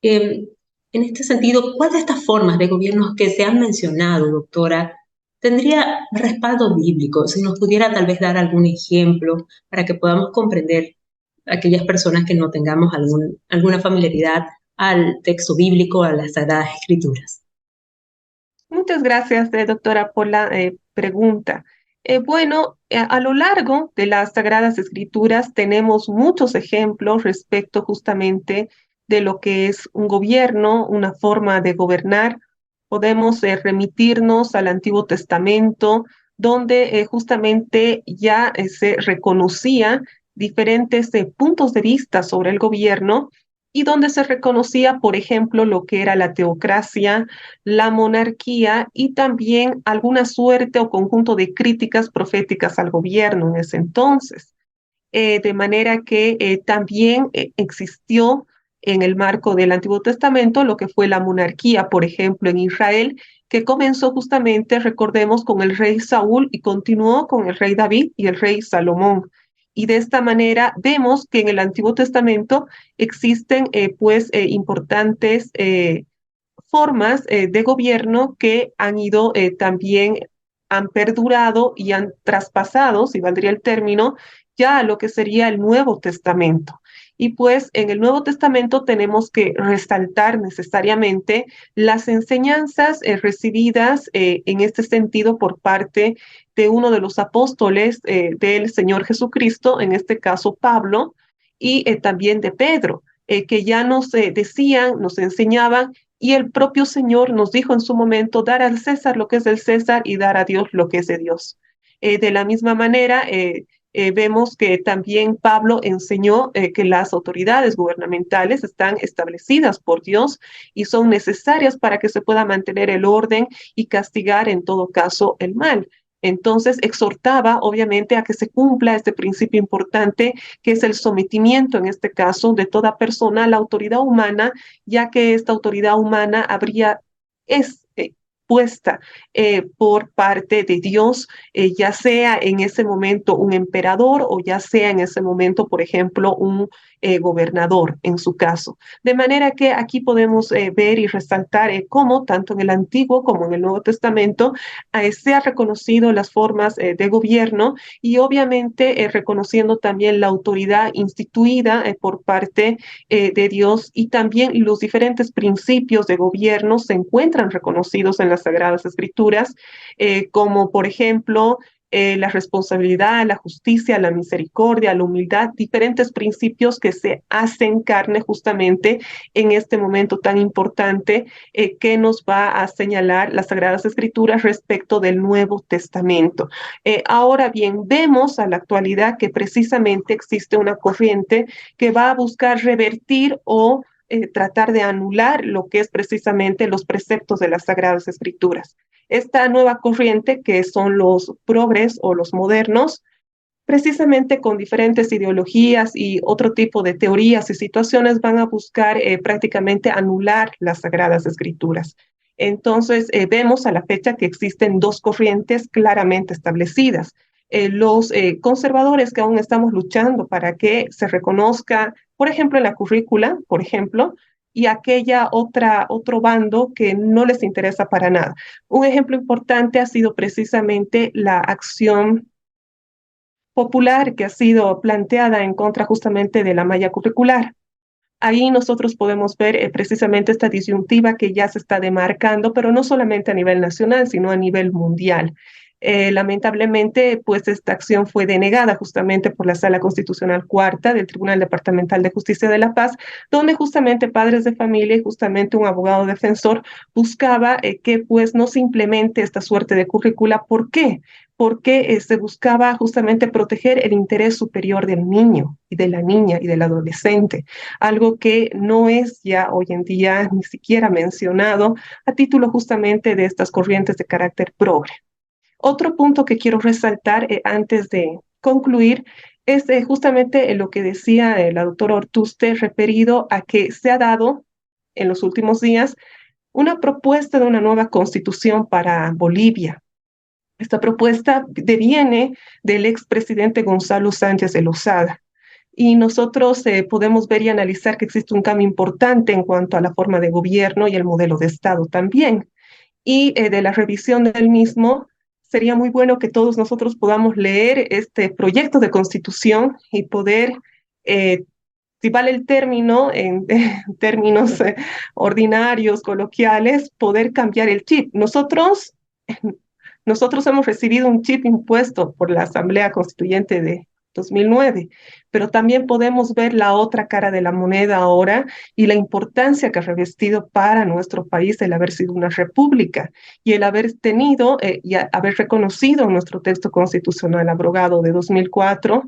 en este sentido, ¿cuál de estas formas de gobiernos que se han mencionado, doctora, tendría respaldo bíblico? Si nos pudiera tal vez dar algún ejemplo para que podamos comprender a aquellas personas que no tengamos alguna familiaridad al texto bíblico, a las Sagradas Escrituras. Muchas gracias, doctora, por la pregunta. A lo largo de las Sagradas Escrituras tenemos muchos ejemplos respecto justamente de lo que es un gobierno, una forma de gobernar. Podemos remitirnos al Antiguo Testamento, donde justamente ya se reconocía diferentes puntos de vista sobre el gobierno y donde se reconocía, por ejemplo, lo que era la teocracia, la monarquía y también alguna suerte o conjunto de críticas proféticas al gobierno en ese entonces. De manera que también existió en el marco del Antiguo Testamento lo que fue la monarquía, por ejemplo, en Israel, que comenzó justamente, recordemos, con el rey Saúl y continuó con el rey David y el rey Salomón. Y de esta manera vemos que en el Antiguo Testamento existen importantes formas de gobierno que han ido también, han perdurado y han traspasado, si valdría el término, ya a lo que sería el Nuevo Testamento. Y pues en el Nuevo Testamento tenemos que resaltar necesariamente las enseñanzas recibidas en este sentido por parte de uno de los apóstoles del Señor Jesucristo, en este caso Pablo, y también de Pedro, que ya nos decían, nos enseñaban, y el propio Señor nos dijo en su momento, dar al César lo que es del César y dar a Dios lo que es de Dios. De la misma manera, vemos que también Pablo enseñó que las autoridades gubernamentales están establecidas por Dios y son necesarias para que se pueda mantener el orden y castigar en todo caso el mal. Entonces exhortaba obviamente a que se cumpla este principio importante que es el sometimiento en este caso de toda persona a la autoridad humana, ya que esta autoridad humana es puesta por parte de Dios, ya sea en ese momento un emperador o ya sea en ese momento, por ejemplo, un gobernador en su caso. De manera que aquí podemos ver y resaltar cómo tanto en el Antiguo como en el Nuevo Testamento se ha reconocido las formas de gobierno y obviamente reconociendo también la autoridad instituida por parte de Dios, y también los diferentes principios de gobierno se encuentran reconocidos en las Sagradas Escrituras, como por ejemplo la responsabilidad, la justicia, la misericordia, la humildad, diferentes principios que se hacen carne justamente en este momento tan importante que nos va a señalar las Sagradas Escrituras respecto del Nuevo Testamento. Ahora bien, vemos a la actualidad que precisamente existe una corriente que va a buscar revertir o tratar de anular lo que es precisamente los preceptos de las Sagradas Escrituras. Esta nueva corriente, que son los progres o los modernos, precisamente con diferentes ideologías y otro tipo de teorías y situaciones, van a buscar prácticamente anular las Sagradas Escrituras. Entonces, vemos a la fecha que existen dos corrientes claramente establecidas. Los conservadores, que aún estamos luchando para que se reconozca, por ejemplo, en la currícula, por ejemplo, y otro bando que no les interesa para nada. Un ejemplo importante ha sido precisamente la acción popular que ha sido planteada en contra justamente de la malla curricular. Ahí nosotros podemos ver precisamente esta disyuntiva que ya se está demarcando, pero no solamente a nivel nacional, sino a nivel mundial. Lamentablemente, pues esta acción fue denegada justamente por la Sala Constitucional Cuarta del Tribunal Departamental de Justicia de La Paz, donde justamente padres de familia y justamente un abogado defensor buscaba que pues no se implemente esta suerte de currícula. ¿Por qué? Porque se buscaba justamente proteger el interés superior del niño y de la niña y del adolescente, algo que no es ya hoy en día ni siquiera mencionado a título justamente de estas corrientes de carácter progre. Otro punto que quiero resaltar antes de concluir es justamente lo que decía la doctora Ortuste referido a que se ha dado en los últimos días una propuesta de una nueva constitución para Bolivia. Esta propuesta deviene del expresidente Gonzalo Sánchez de Lozada. Y nosotros podemos ver y analizar que existe un cambio importante en cuanto a la forma de gobierno y el modelo de Estado también. Y de la revisión del mismo, sería muy bueno que todos nosotros podamos leer este proyecto de constitución y poder, si vale el término, en términos ordinarios, coloquiales, poder cambiar el chip. Nosotros hemos recibido un chip impuesto por la Asamblea Constituyente de 2009, pero también podemos ver la otra cara de la moneda ahora y la importancia que ha revestido para nuestro país el haber sido una república y el haber tenido y haber reconocido en nuestro texto constitucional abrogado de 2004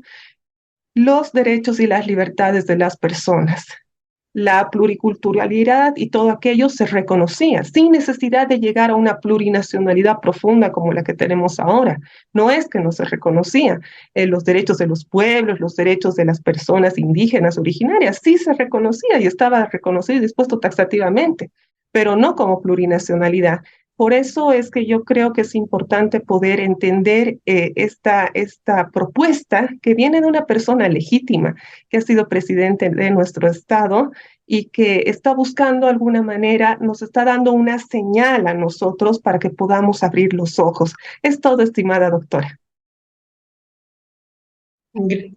los derechos y las libertades de las personas. La pluriculturalidad y todo aquello se reconocía sin necesidad de llegar a una plurinacionalidad profunda como la que tenemos ahora. No es que no se reconocía los derechos de los pueblos, los derechos de las personas indígenas originarias, sí se reconocía y estaba reconocido y dispuesto taxativamente, pero no como plurinacionalidad. Por eso es que yo creo que es importante poder entender esta propuesta que viene de una persona legítima, que ha sido presidente de nuestro Estado y que está buscando de alguna manera, nos está dando una señal a nosotros para que podamos abrir los ojos. Es todo, estimada doctora.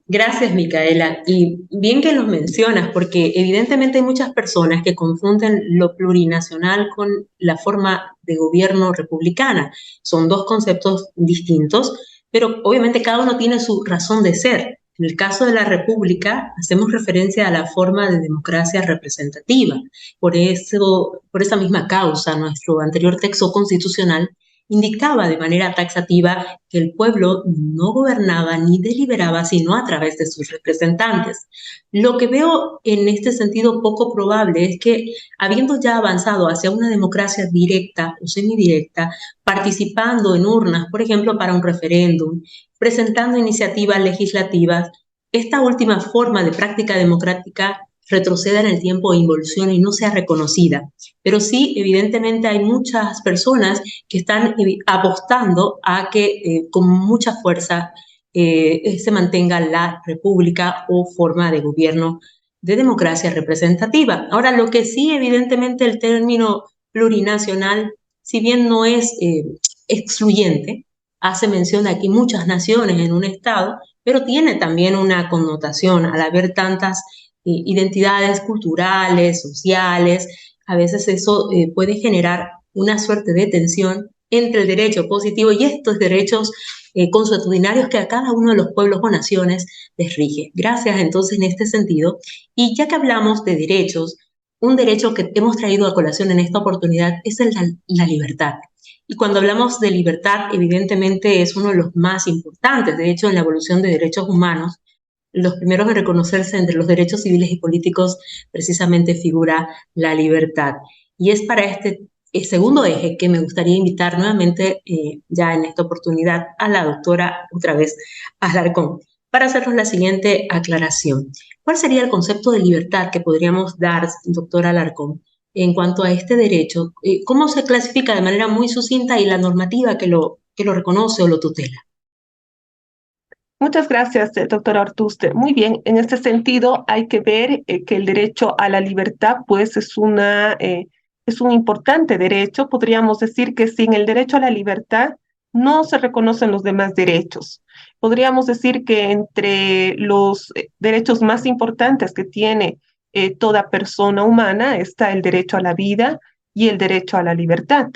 Gracias, Micaela. Y bien que los mencionas, porque evidentemente hay muchas personas que confunden lo plurinacional con la forma de gobierno republicana. Son dos conceptos distintos, pero obviamente cada uno tiene su razón de ser. En el caso de la república, hacemos referencia a la forma de democracia representativa. Por esa misma causa, nuestro anterior texto constitucional indicaba de manera taxativa que el pueblo no gobernaba ni deliberaba sino a través de sus representantes. Lo que veo en este sentido poco probable es que, habiendo ya avanzado hacia una democracia directa o semidirecta, participando en urnas, por ejemplo, para un referéndum, presentando iniciativas legislativas, esta última forma de práctica democrática retroceda en el tiempo e involucione y no sea reconocida. Pero sí, evidentemente hay muchas personas que están apostando a que con mucha fuerza se mantenga la república o forma de gobierno de democracia representativa. Ahora, lo que sí, evidentemente, el término plurinacional, si bien no es excluyente, hace mención de aquí muchas naciones en un Estado, pero tiene también una connotación al haber tantas identidades culturales, sociales. A veces eso puede generar una suerte de tensión entre el derecho positivo y estos derechos consuetudinarios que a cada uno de los pueblos o naciones les rige. Gracias entonces en este sentido. Y ya que hablamos de derechos, un derecho que hemos traído a colación en esta oportunidad es la libertad. Y cuando hablamos de libertad, evidentemente es uno de los más importantes. De hecho, en la evolución de derechos humanos, los primeros en reconocerse entre los derechos civiles y políticos precisamente figura la libertad. Y es para este segundo eje que me gustaría invitar nuevamente, ya en esta oportunidad, a la doctora, otra vez, Alarcón, para hacernos la siguiente aclaración. ¿Cuál sería el concepto de libertad que podríamos dar, doctora Alarcón, en cuanto a este derecho? ¿Cómo se clasifica de manera muy sucinta y la normativa que lo reconoce o lo tutela? Muchas gracias, doctora Ortuste. Muy bien, en este sentido hay que ver que el derecho a la libertad pues es un importante derecho. Podríamos decir que sin el derecho a la libertad no se reconocen los demás derechos. Podríamos decir que entre los derechos más importantes que tiene toda persona humana está el derecho a la vida y el derecho a la libertad.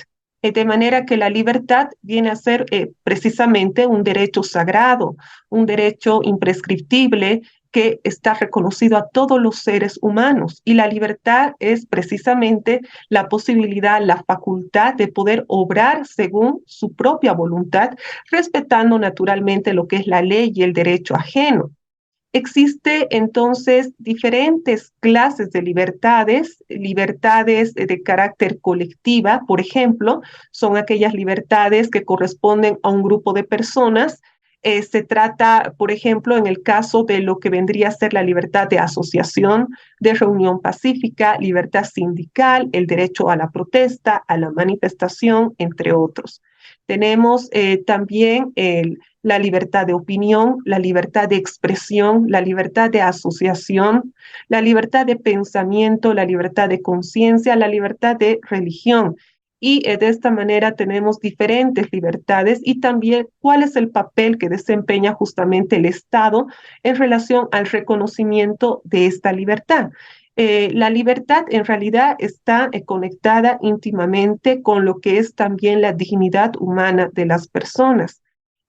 De manera que la libertad viene a ser precisamente un derecho sagrado, un derecho imprescriptible que está reconocido a todos los seres humanos. Y la libertad es precisamente la posibilidad, la facultad de poder obrar según su propia voluntad, respetando naturalmente lo que es la ley y el derecho ajeno. Existe entonces diferentes clases de libertades de carácter colectiva, por ejemplo, son aquellas libertades que corresponden a un grupo de personas. Se trata, por ejemplo, en el caso de lo que vendría a ser la libertad de asociación, de reunión pacífica, libertad sindical, el derecho a la protesta, a la manifestación, entre otros. Tenemos también la libertad de opinión, la libertad de expresión, la libertad de asociación, la libertad de pensamiento, la libertad de conciencia, la libertad de religión. Y de esta manera tenemos diferentes libertades y también cuál es el papel que desempeña justamente el Estado en relación al reconocimiento de esta libertad. La libertad en realidad está conectada íntimamente con lo que es también la dignidad humana de las personas.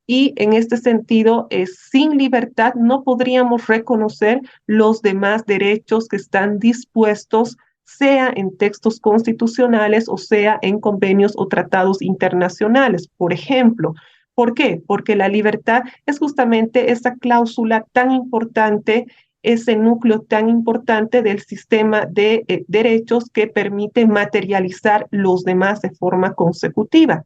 Y en este sentido, sin libertad no podríamos reconocer los demás derechos que están dispuestos, sea en textos constitucionales o sea en convenios o tratados internacionales. Por ejemplo, ¿por qué? Porque la libertad es justamente esa cláusula tan importante, ese núcleo tan importante del sistema de derechos que permite materializar los demás de forma consecutiva.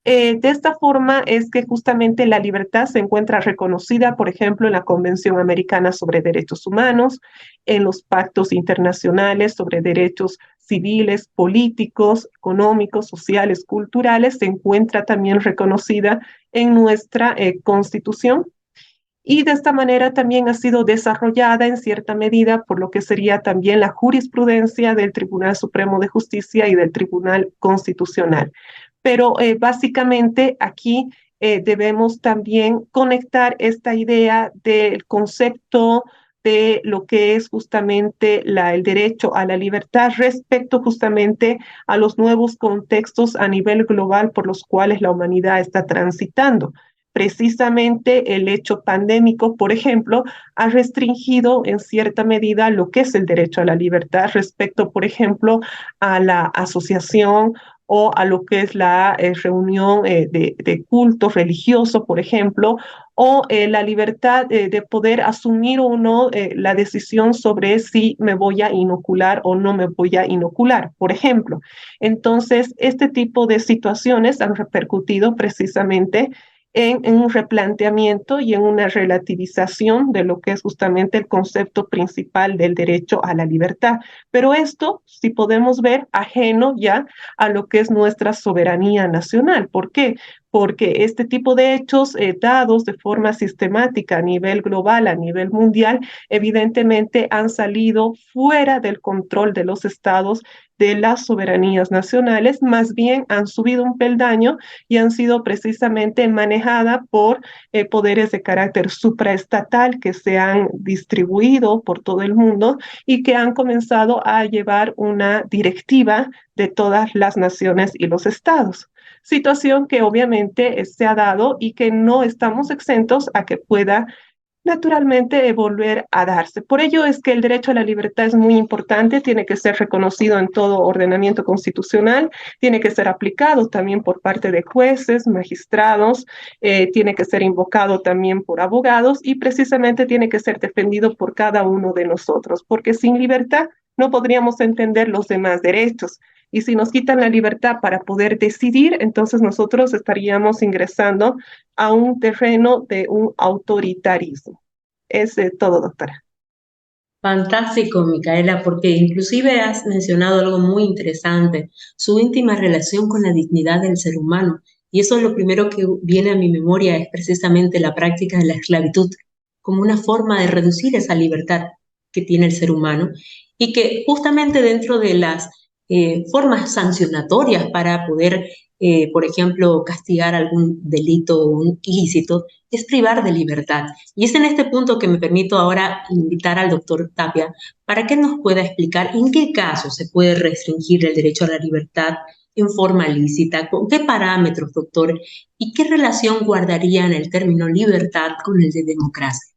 De esta forma es que justamente la libertad se encuentra reconocida, por ejemplo, en la Convención Americana sobre Derechos Humanos, en los pactos internacionales sobre derechos civiles, políticos, económicos, sociales, culturales, se encuentra también reconocida en nuestra Constitución. Y de esta manera también ha sido desarrollada en cierta medida por lo que sería también la jurisprudencia del Tribunal Supremo de Justicia y del Tribunal Constitucional. Pero básicamente aquí debemos también conectar esta idea del concepto de lo que es justamente el derecho a la libertad respecto justamente a los nuevos contextos a nivel global por los cuales la humanidad está transitando. Precisamente el hecho pandémico, por ejemplo, ha restringido en cierta medida lo que es el derecho a la libertad respecto, por ejemplo, a la asociación o a lo que es la reunión de culto religioso, por ejemplo, o la libertad de poder asumir o no la decisión sobre si me voy a inocular o no me voy a inocular, por ejemplo. Entonces, este tipo de situaciones han repercutido precisamente en un replanteamiento y en una relativización de lo que es justamente el concepto principal del derecho a la libertad. Pero esto, si podemos ver, ajeno ya a lo que es nuestra soberanía nacional. ¿Por qué? porque este tipo de hechos dados de forma sistemática a nivel global, a nivel mundial, evidentemente han salido fuera del control de los estados, de las soberanías nacionales, más bien han subido un peldaño y han sido precisamente manejadas por poderes de carácter supraestatal que se han distribuido por todo el mundo y que han comenzado a llevar una directiva de todas las naciones y los estados. Situación que obviamente se ha dado y que no estamos exentos a que pueda naturalmente volver a darse. Por ello es que el derecho a la libertad es muy importante, tiene que ser reconocido en todo ordenamiento constitucional, tiene que ser aplicado también por parte de jueces, magistrados, tiene que ser invocado también por abogados y precisamente tiene que ser defendido por cada uno de nosotros, porque sin libertad no podríamos entender los demás derechos. Y si nos quitan la libertad para poder decidir, entonces nosotros estaríamos ingresando a un terreno de un autoritarismo. Es todo, doctora. Fantástico, Micaela, porque inclusive has mencionado algo muy interesante, su íntima relación con la dignidad del ser humano. Y eso es lo primero que viene a mi memoria, es precisamente la práctica de la esclavitud, como una forma de reducir esa libertad que tiene el ser humano y que justamente dentro de las formas sancionatorias para poder, por ejemplo, castigar algún delito o un ilícito, es privar de libertad. Y es en este punto que me permito ahora invitar al doctor Tapia para que nos pueda explicar en qué casos se puede restringir el derecho a la libertad en forma lícita, con qué parámetros, doctor, y qué relación guardarían el término libertad con el de democracia.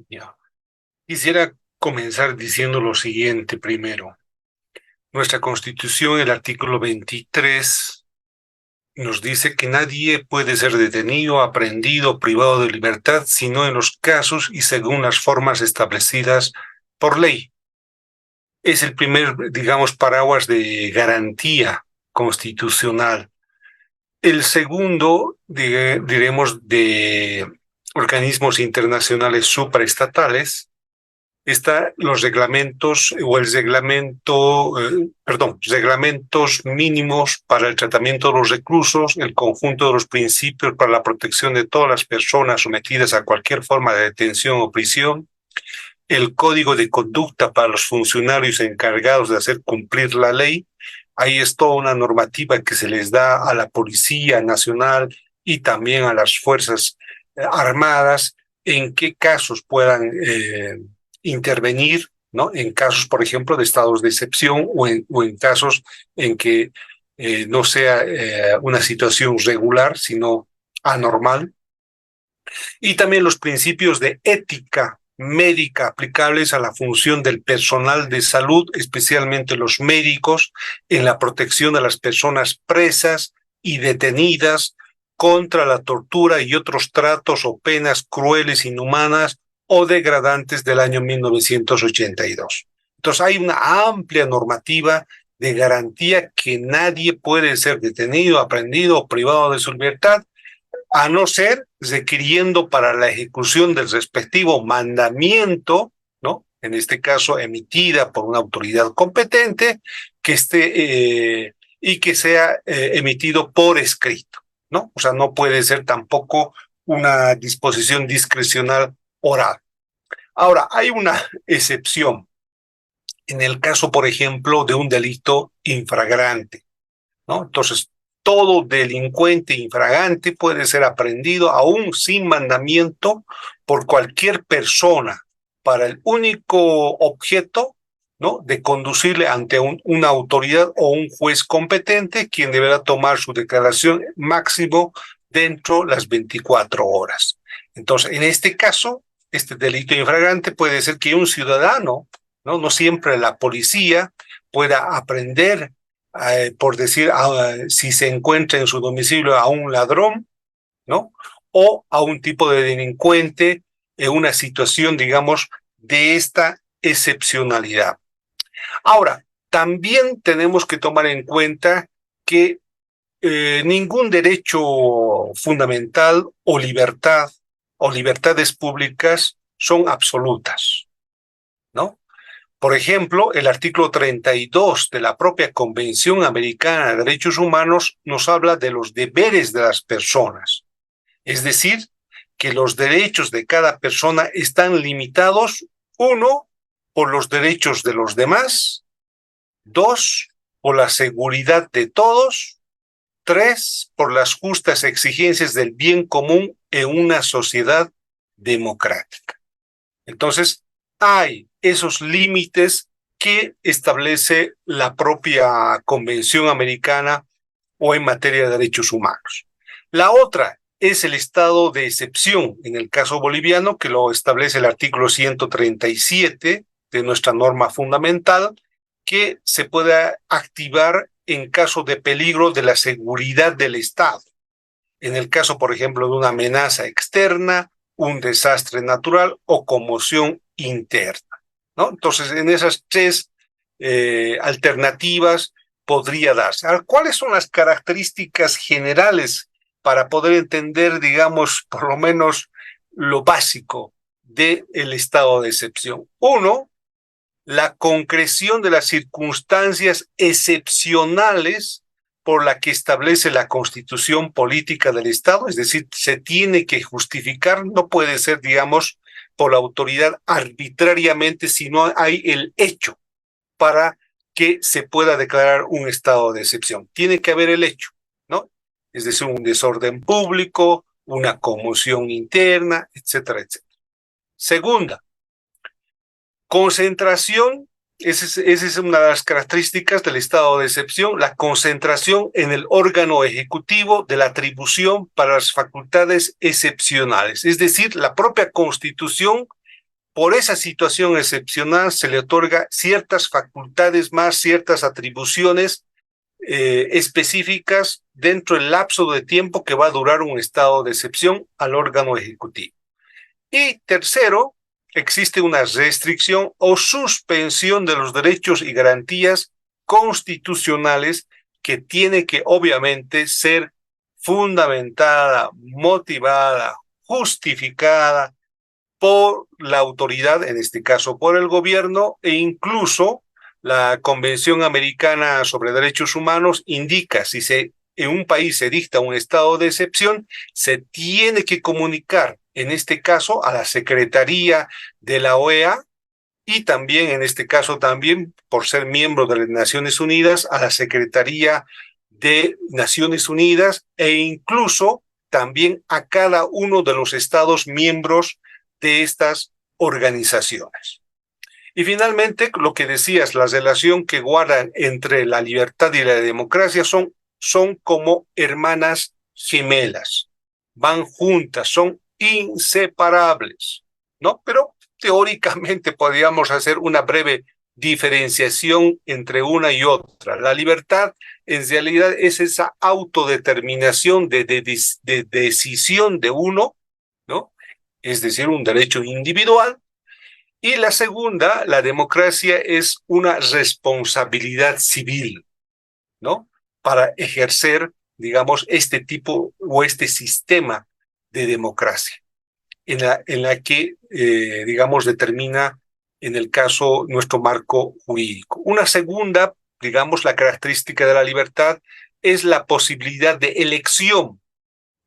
Ya. Quisiera comenzar diciendo lo siguiente primero. Nuestra Constitución, el artículo 23, nos dice que nadie puede ser detenido, aprehendido, privado de libertad, sino en los casos y según las formas establecidas por ley. Es el primer, digamos, paraguas de garantía constitucional. El segundo, diremos, de organismos internacionales supraestatales, está los reglamentos o el reglamento, reglamentos mínimos para el tratamiento de los reclusos, el conjunto de los principios para la protección de todas las personas sometidas a cualquier forma de detención o prisión, el código de conducta para los funcionarios encargados de hacer cumplir la ley. Ahí es toda una normativa que se les da a la Policía Nacional y también a las Fuerzas Armadas, en qué casos puedan intervenir, ¿no? En casos, por ejemplo, de estados de excepción o en casos en que no sea una situación regular, sino anormal. Y también los principios de ética médica aplicables a la función del personal de salud, especialmente los médicos, en la protección de las personas presas y detenidas contra la tortura y otros tratos o penas crueles, inhumanas o degradantes del año 1982. Entonces hay una amplia normativa de garantía que nadie puede ser detenido, aprehendido o privado de su libertad, a no ser requiriendo para la ejecución del respectivo mandamiento, ¿no? En este caso emitida por una autoridad competente, que esté y que sea emitido por escrito, ¿no? O sea, no puede ser tampoco una disposición discrecional oral. Ahora, hay una excepción en el caso, por ejemplo, de un delito infragrante, ¿no? Entonces, todo delincuente infragante puede ser aprehendido aún sin mandamiento por cualquier persona para el único objeto, ¿no? De conducirle ante una autoridad o un juez competente, quien deberá tomar su declaración máximo dentro de las 24 horas. Entonces, en este caso, este delito infragante puede ser que un ciudadano, no siempre la policía, pueda aprender, por decir, si se encuentra en su domicilio a un ladrón, ¿no? O a un tipo de delincuente en una situación, digamos, de esta excepcionalidad. Ahora, también tenemos que tomar en cuenta que ningún derecho fundamental o libertades públicas son absolutas, ¿no? Por ejemplo, el artículo 32 de la propia Convención Americana de Derechos Humanos nos habla de los deberes de las personas. Es decir, que los derechos de cada persona están limitados, uno, por los derechos de los demás, dos, por la seguridad de todos, tres, por las justas exigencias del bien común en una sociedad democrática. Entonces, hay esos límites que establece la propia Convención Americana o en materia de derechos humanos. La otra es el estado de excepción en el caso boliviano, que lo establece el artículo 137 de nuestra norma fundamental, que se pueda activar en caso de peligro de la seguridad del Estado. En el caso, por ejemplo, de una amenaza externa, un desastre natural o conmoción interna, ¿no? Entonces, en esas tres alternativas podría darse. Ahora, ¿cuáles son las características generales para poder entender, digamos, por lo menos lo básico del estado de excepción? Uno, la concreción de las circunstancias excepcionales por la que establece la Constitución Política del Estado, es decir, se tiene que justificar, no puede ser, digamos, por la autoridad arbitrariamente, sino hay el hecho para que se pueda declarar un estado de excepción. Tiene que haber el hecho, ¿no? Es decir, un desorden público, una conmoción interna, etcétera, etcétera. Segunda, concentración. Esa es una de las características del estado de excepción, la concentración en el órgano ejecutivo de la atribución para las facultades excepcionales. Es decir, la propia Constitución, por esa situación excepcional, se le otorga ciertas facultades más, ciertas atribuciones específicas dentro del lapso de tiempo que va a durar un estado de excepción al órgano ejecutivo. Y tercero, existe una restricción o suspensión de los derechos y garantías constitucionales que tiene que obviamente ser fundamentada, motivada, justificada por la autoridad, en este caso por el gobierno, e incluso la Convención Americana sobre Derechos Humanos indica si en un país se dicta un estado de excepción, se tiene que comunicar, en este caso, a la Secretaría de la OEA y también, en este caso, también, por ser miembro de las Naciones Unidas, a la Secretaría de Naciones Unidas e incluso también a cada uno de los estados miembros de estas organizaciones. Y finalmente, lo que decías, la relación que guardan entre la libertad y la democracia son como hermanas gemelas, van juntas, son inseparables, ¿no? Pero teóricamente podríamos hacer una breve diferenciación entre una y otra. La libertad en realidad es esa autodeterminación de decisión de uno, ¿no? Es decir, un derecho individual. Y la segunda, la democracia, es una responsabilidad civil, ¿no? Para ejercer, digamos, este tipo o este sistema de democracia, en la que, digamos, determina, en el caso, nuestro marco jurídico. Una segunda, digamos, la característica de la libertad es la posibilidad de elección.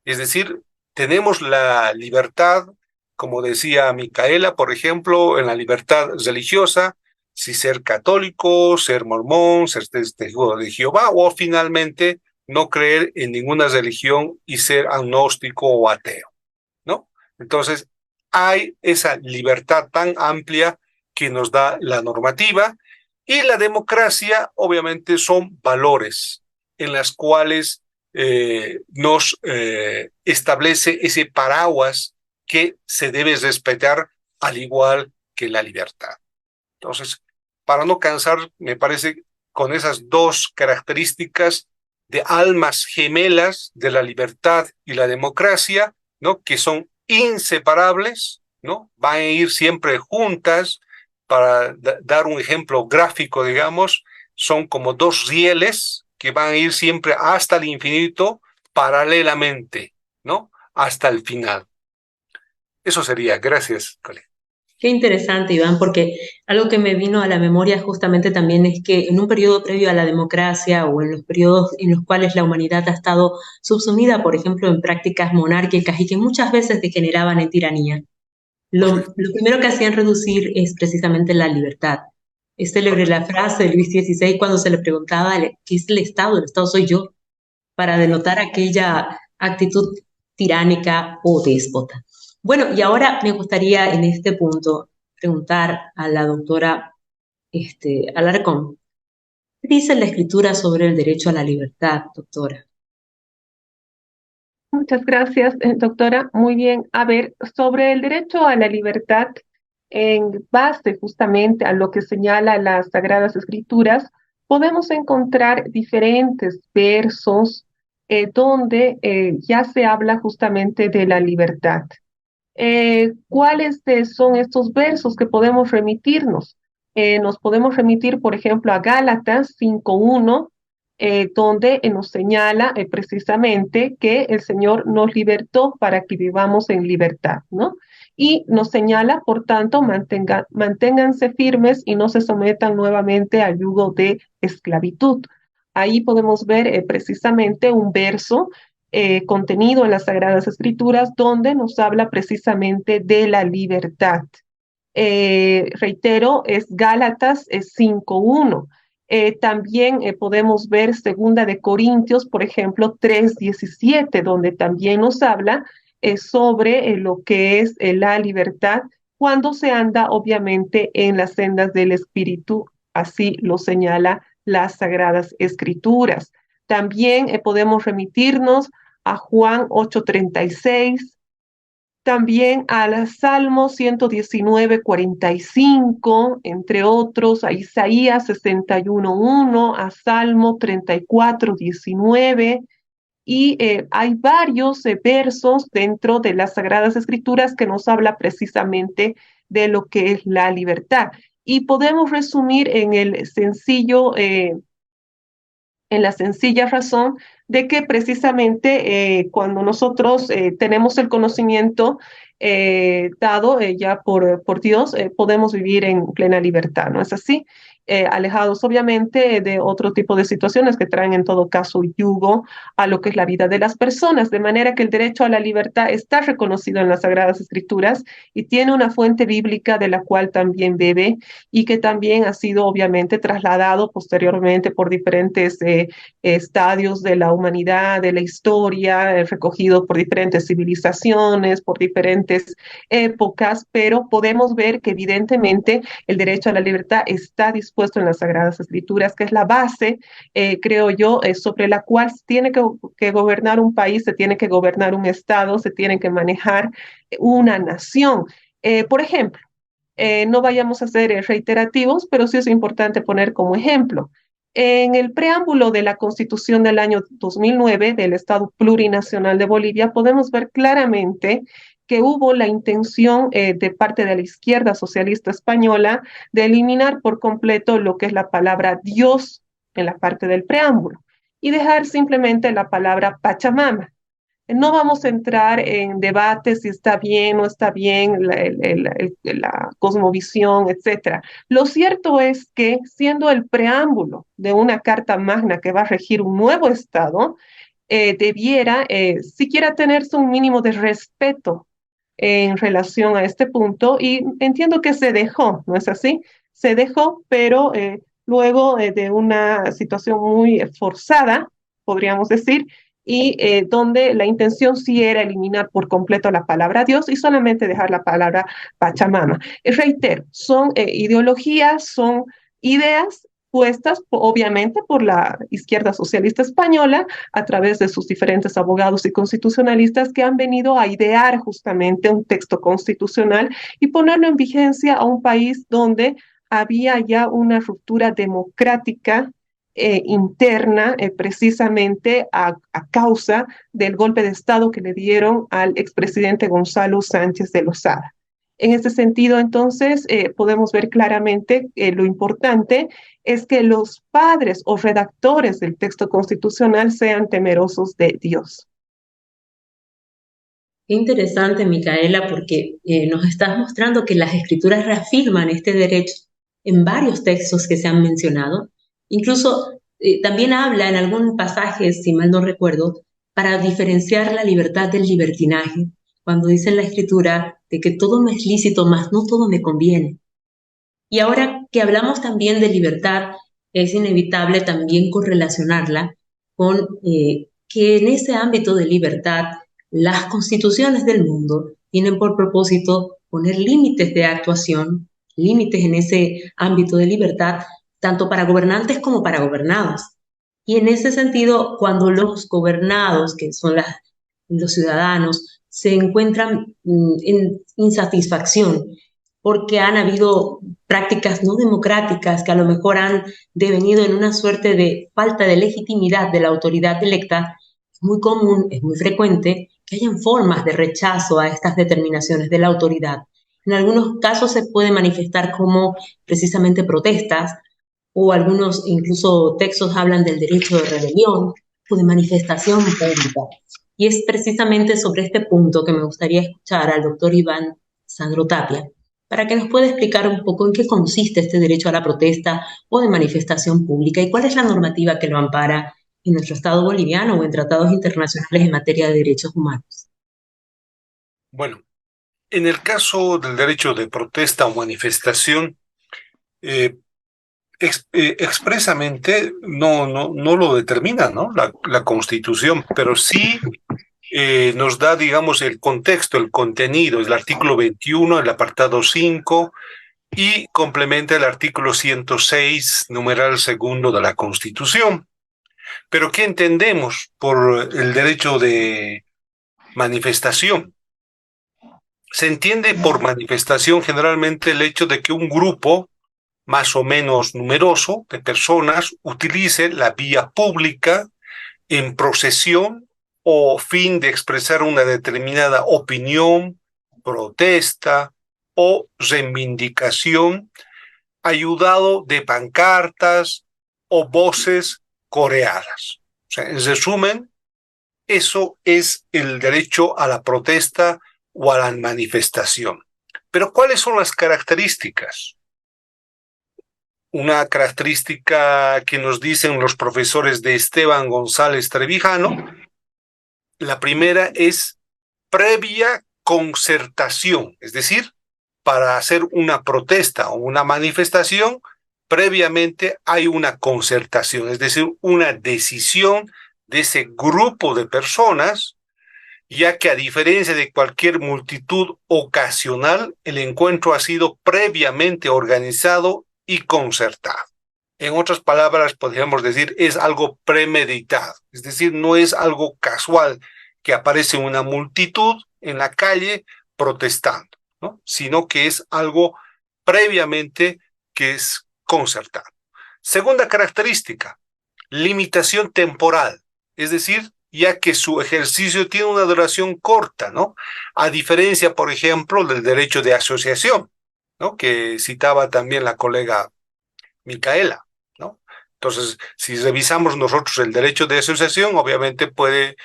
Es decir, tenemos la libertad, como decía Micaela, por ejemplo, en la libertad religiosa, si ser católico, ser mormón, ser testigo de Jehová, o finalmente no creer en ninguna religión y ser agnóstico o ateo, ¿no? Entonces, hay esa libertad tan amplia que nos da la normativa, y la democracia, obviamente, son valores en las cuales nos establece ese paraguas que se debe respetar al igual que la libertad. Entonces, para no cansar, me parece, con esas dos características de almas gemelas de la libertad y la democracia, ¿no? Que son inseparables, ¿no? Van a ir siempre juntas. Para dar un ejemplo gráfico, digamos, son como dos rieles que van a ir siempre hasta el infinito paralelamente, ¿no? Hasta el final. Eso sería. Gracias, colega. Qué interesante, Iván, porque algo que me vino a la memoria justamente también es que en un periodo previo a la democracia o en los periodos en los cuales la humanidad ha estado subsumida, por ejemplo, en prácticas monárquicas y que muchas veces degeneraban en tiranía, lo primero que hacían reducir es precisamente la libertad. Es célebre la frase de Luis XVI cuando se le preguntaba qué es el Estado soy yo, para denotar aquella actitud tiránica o déspota. Bueno, y ahora me gustaría en este punto preguntar a la doctora Alarcón, ¿qué dice la escritura sobre el derecho a la libertad, doctora? Muchas gracias, doctora. Muy bien. A ver, sobre el derecho a la libertad, en base justamente a lo que señala las Sagradas Escrituras, podemos encontrar diferentes versos donde ya se habla justamente de la libertad. Son estos versos que podemos remitirnos? Nos podemos remitir, por ejemplo, a Gálatas 5:1, donde nos señala precisamente que el Señor nos libertó para que vivamos en libertad, ¿no? Y nos señala, por tanto, manténganse firmes y no se sometan nuevamente al yugo de esclavitud. Ahí podemos ver precisamente un verso contenido en las Sagradas Escrituras donde nos habla precisamente de la libertad. Reitero, es Gálatas 5:1. También podemos ver Segunda de Corintios, por ejemplo, 3:17, donde también nos habla sobre lo que es la libertad cuando se anda obviamente en las sendas del Espíritu, así lo señala las Sagradas Escrituras. También podemos remitirnos a Juan 8:36, también al Salmo 119:45, entre otros, a Isaías 61:1, a Salmo 34:19, y hay varios versos dentro de las Sagradas Escrituras que nos habla precisamente de lo que es la libertad. Y podemos resumir en la sencilla razón de que precisamente cuando nosotros tenemos el conocimiento dado ya por Dios, podemos vivir en plena libertad, ¿no es así? Alejados obviamente de otro tipo de situaciones que traen en todo caso yugo a lo que es la vida de las personas, de manera que el derecho a la libertad está reconocido en las Sagradas Escrituras y tiene una fuente bíblica de la cual también bebe y que también ha sido obviamente trasladado posteriormente por diferentes estadios de la humanidad, de la historia, recogido por diferentes civilizaciones, por diferentes épocas, pero podemos ver que evidentemente el derecho a la libertad está dispuesto en las Sagradas Escrituras, que es la base, creo yo, sobre la cual se tiene que gobernar un país, se tiene que gobernar un estado, se tiene que manejar una nación. Por ejemplo, no vayamos a ser reiterativos, pero sí es importante poner como ejemplo. En el preámbulo de la Constitución del año 2009 del Estado Plurinacional de Bolivia, podemos ver claramente que hubo la intención de parte de la izquierda socialista española de eliminar por completo lo que es la palabra Dios en la parte del preámbulo y dejar simplemente la palabra Pachamama. No vamos a entrar en debates si está bien o está bien la cosmovisión, etcétera. Lo cierto es que, siendo el preámbulo de una carta magna que va a regir un nuevo Estado, debiera siquiera tenerse un mínimo de respeto en relación a este punto, y entiendo que se dejó, ¿no es así? Se dejó, pero luego de una situación muy forzada, podríamos decir, y donde la intención sí era eliminar por completo la palabra Dios y solamente dejar la palabra Pachamama. Reitero, son ideologías, son ideas puestas obviamente por la izquierda socialista española a través de sus diferentes abogados y constitucionalistas que han venido a idear justamente un texto constitucional y ponerlo en vigencia a un país donde había ya una ruptura democrática interna precisamente a causa del golpe de Estado que le dieron al expresidente Gonzalo Sánchez de Lozada. En este sentido, entonces, podemos ver claramente lo importante es que los padres o redactores del texto constitucional sean temerosos de Dios. Qué interesante, Micaela, porque nos estás mostrando que las escrituras reafirman este derecho en varios textos que se han mencionado. Incluso también habla en algún pasaje, si mal no recuerdo, para diferenciar la libertad del libertinaje, cuando dice en la escritura de que todo me es lícito, mas no todo me conviene. Y ahora que hablamos también de libertad, es inevitable también correlacionarla con que en ese ámbito de libertad, las constituciones del mundo tienen por propósito poner límites de actuación, límites en ese ámbito de libertad, tanto para gobernantes como para gobernados. Y en ese sentido, cuando los gobernados, que son los ciudadanos, se encuentran en insatisfacción porque han habido prácticas no democráticas que a lo mejor han devenido en una suerte de falta de legitimidad de la autoridad electa, es muy común, es muy frecuente que hayan formas de rechazo a estas determinaciones de la autoridad. En algunos casos se puede manifestar como precisamente protestas, o algunos incluso textos hablan del derecho de rebelión o de manifestación pública. Y es precisamente sobre este punto que me gustaría escuchar al doctor Iván Sandro Tapia, para que nos pueda explicar un poco en qué consiste este derecho a la protesta o de manifestación pública y cuál es la normativa que lo ampara en nuestro Estado boliviano o en tratados internacionales en materia de derechos humanos. Bueno, en el caso del derecho de protesta o manifestación, expresamente no lo determina, ¿no? La Constitución, pero sí nos da, digamos, el contexto, el contenido, el artículo 21, el apartado 5, y complementa el artículo 106, numeral segundo de la Constitución. Pero ¿qué entendemos por el derecho de manifestación? Se entiende por manifestación generalmente el hecho de que un grupo más o menos numeroso de personas utilice la vía pública en procesión o fin de expresar una determinada opinión, protesta o reivindicación, ayudado de pancartas o voces coreadas. O sea, en resumen, eso es el derecho a la protesta o a la manifestación. Pero ¿cuáles son las características? Una característica que nos dicen los profesores de Esteban González Trevijano, la primera es previa concertación, es decir, para hacer una protesta o una manifestación, previamente hay una concertación, es decir, una decisión de ese grupo de personas, ya que a diferencia de cualquier multitud ocasional, el encuentro ha sido previamente organizado y concertado. En otras palabras, podríamos decir, es algo premeditado, es decir, no es algo casual que aparece una multitud en la calle protestando, ¿no? Sino que es algo previamente que es concertado. Segunda característica, limitación temporal, es decir, ya que su ejercicio tiene una duración corta, ¿no? A diferencia, por ejemplo, del derecho de asociación, ¿no? Que citaba también la colega Micaela, ¿no? Entonces, si revisamos nosotros el derecho de asociación, obviamente puede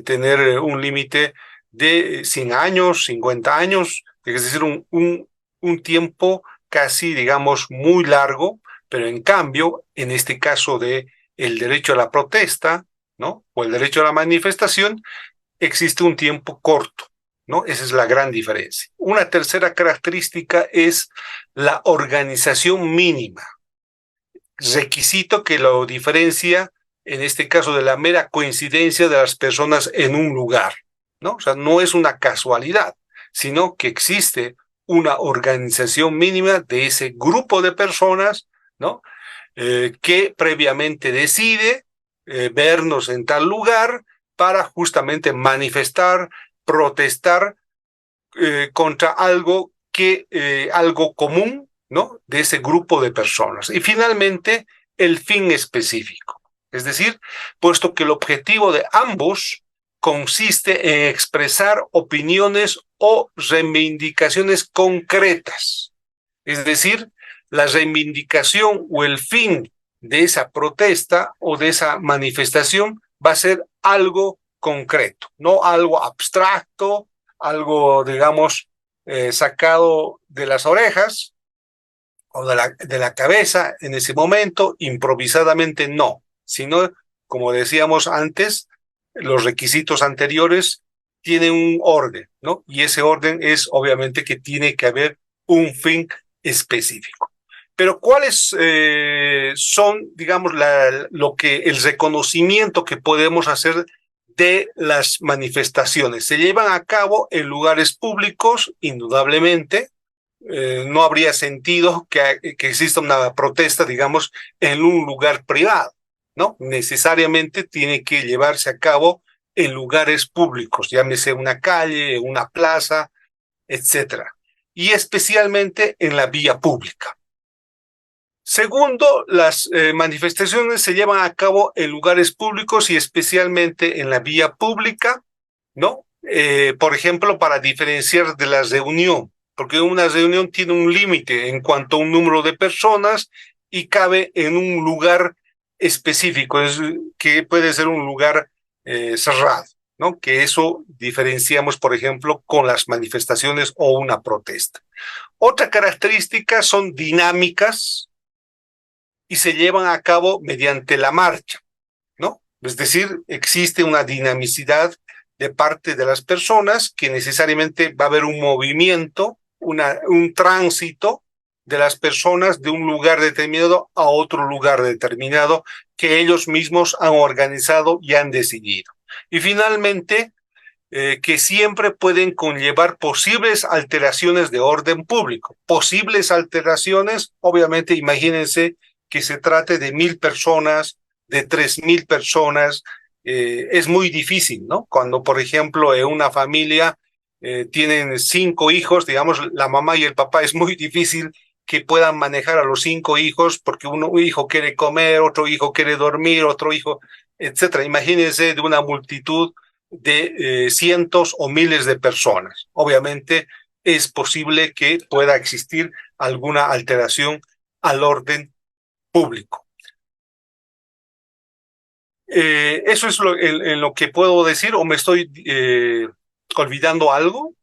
tener un límite de 100 años, 50 años, es decir, un tiempo casi, digamos, muy largo, pero en cambio, en este caso de el derecho a la protesta, ¿no? O el derecho a la manifestación, existe un tiempo corto, ¿no? Esa es la gran diferencia. Una tercera característica es la organización mínima, requisito que lo diferencia, en este caso, de la mera coincidencia de las personas en un lugar, ¿no? O sea, no es una casualidad, sino que existe una organización mínima de ese grupo de personas, ¿no? Que previamente decide vernos en tal lugar para justamente manifestar, protestar contra algo algo común, ¿no? De ese grupo de personas. Y finalmente, el fin específico. Es decir, puesto que el objetivo de ambos consiste en expresar opiniones o reivindicaciones concretas. Es decir, la reivindicación o el fin de esa protesta o de esa manifestación va a ser algo concreto, no algo abstracto, algo, digamos, sacado de las orejas o de la cabeza en ese momento, improvisadamente no, sino, como decíamos antes, los requisitos anteriores tienen un orden, ¿no? Y ese orden es obviamente que tiene que haber un fin específico. Pero ¿cuáles son, digamos, el reconocimiento que podemos hacer de las manifestaciones? Se llevan a cabo en lugares públicos, indudablemente. No habría sentido que exista una protesta, digamos, en un lugar privado, ¿no? Necesariamente tiene que llevarse a cabo en lugares públicos, llámese una calle, una plaza, etcétera, y especialmente en la vía pública. Segundo, las manifestaciones se llevan a cabo en lugares públicos y especialmente en la vía pública, ¿no? Por ejemplo, para diferenciar de la reunión, porque una reunión tiene un límite en cuanto a un número de personas y cabe en un lugar específico, que puede ser un lugar cerrado, ¿no? Que eso diferenciamos, por ejemplo, con las manifestaciones o una protesta. Otra característica son dinámicas y se llevan a cabo mediante la marcha, ¿no? Es decir, existe una dinamicidad de parte de las personas que necesariamente va a haber un movimiento, un tránsito de las personas de un lugar determinado a otro lugar determinado que ellos mismos han organizado y han decidido. Y finalmente, que siempre pueden conllevar posibles alteraciones de orden público. Posibles alteraciones, obviamente, imagínense que se trate de 1,000 personas, de 3,000 personas, es muy difícil, ¿no? Cuando, por ejemplo, en una familia tienen 5 hijos, digamos, la mamá y el papá, es muy difícil que puedan manejar a los 5 hijos porque un hijo quiere comer, otro hijo quiere dormir, otro hijo, etcétera. Imagínense de una multitud de cientos o miles de personas. Obviamente es posible que pueda existir alguna alteración al orden público. Eso es en lo que puedo decir, o me estoy olvidando algo,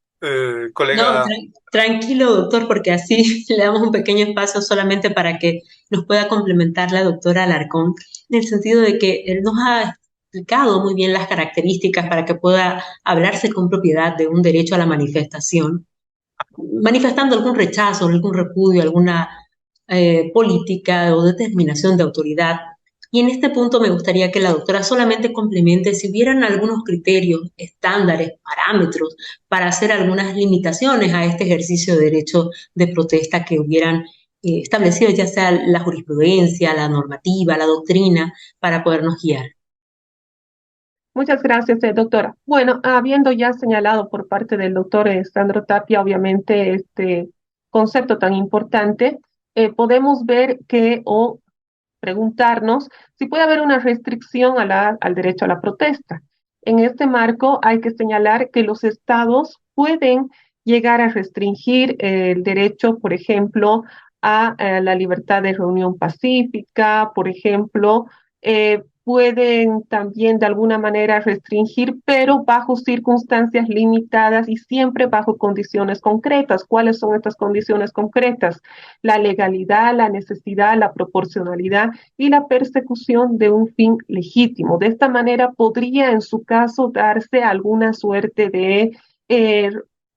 colega. No, tranquilo, doctor, porque así le damos un pequeño espacio solamente para que nos pueda complementar la doctora Alarcón, en el sentido de que él nos ha explicado muy bien las características para que pueda hablarse con propiedad de un derecho a la manifestación, manifestando algún rechazo, algún repudio, alguna política o determinación de autoridad. Y en este punto me gustaría que la doctora solamente complemente si hubieran algunos criterios, estándares, parámetros para hacer algunas limitaciones a este ejercicio de derecho de protesta que hubieran establecido ya sea la jurisprudencia, la normativa, la doctrina, para podernos guiar. Muchas gracias, doctora. Bueno, habiendo ya señalado por parte del doctor Sandro Tapia, obviamente, este concepto tan importante, podemos ver o preguntarnos si puede haber una restricción al derecho a la protesta. En este marco hay que señalar que los estados pueden llegar a restringir el derecho, por ejemplo, a la libertad de reunión pacífica, por ejemplo, pueden también de alguna manera restringir, pero bajo circunstancias limitadas y siempre bajo condiciones concretas. ¿Cuáles son estas condiciones concretas? La legalidad, la necesidad, la proporcionalidad y la persecución de un fin legítimo. De esta manera podría en su caso darse alguna suerte de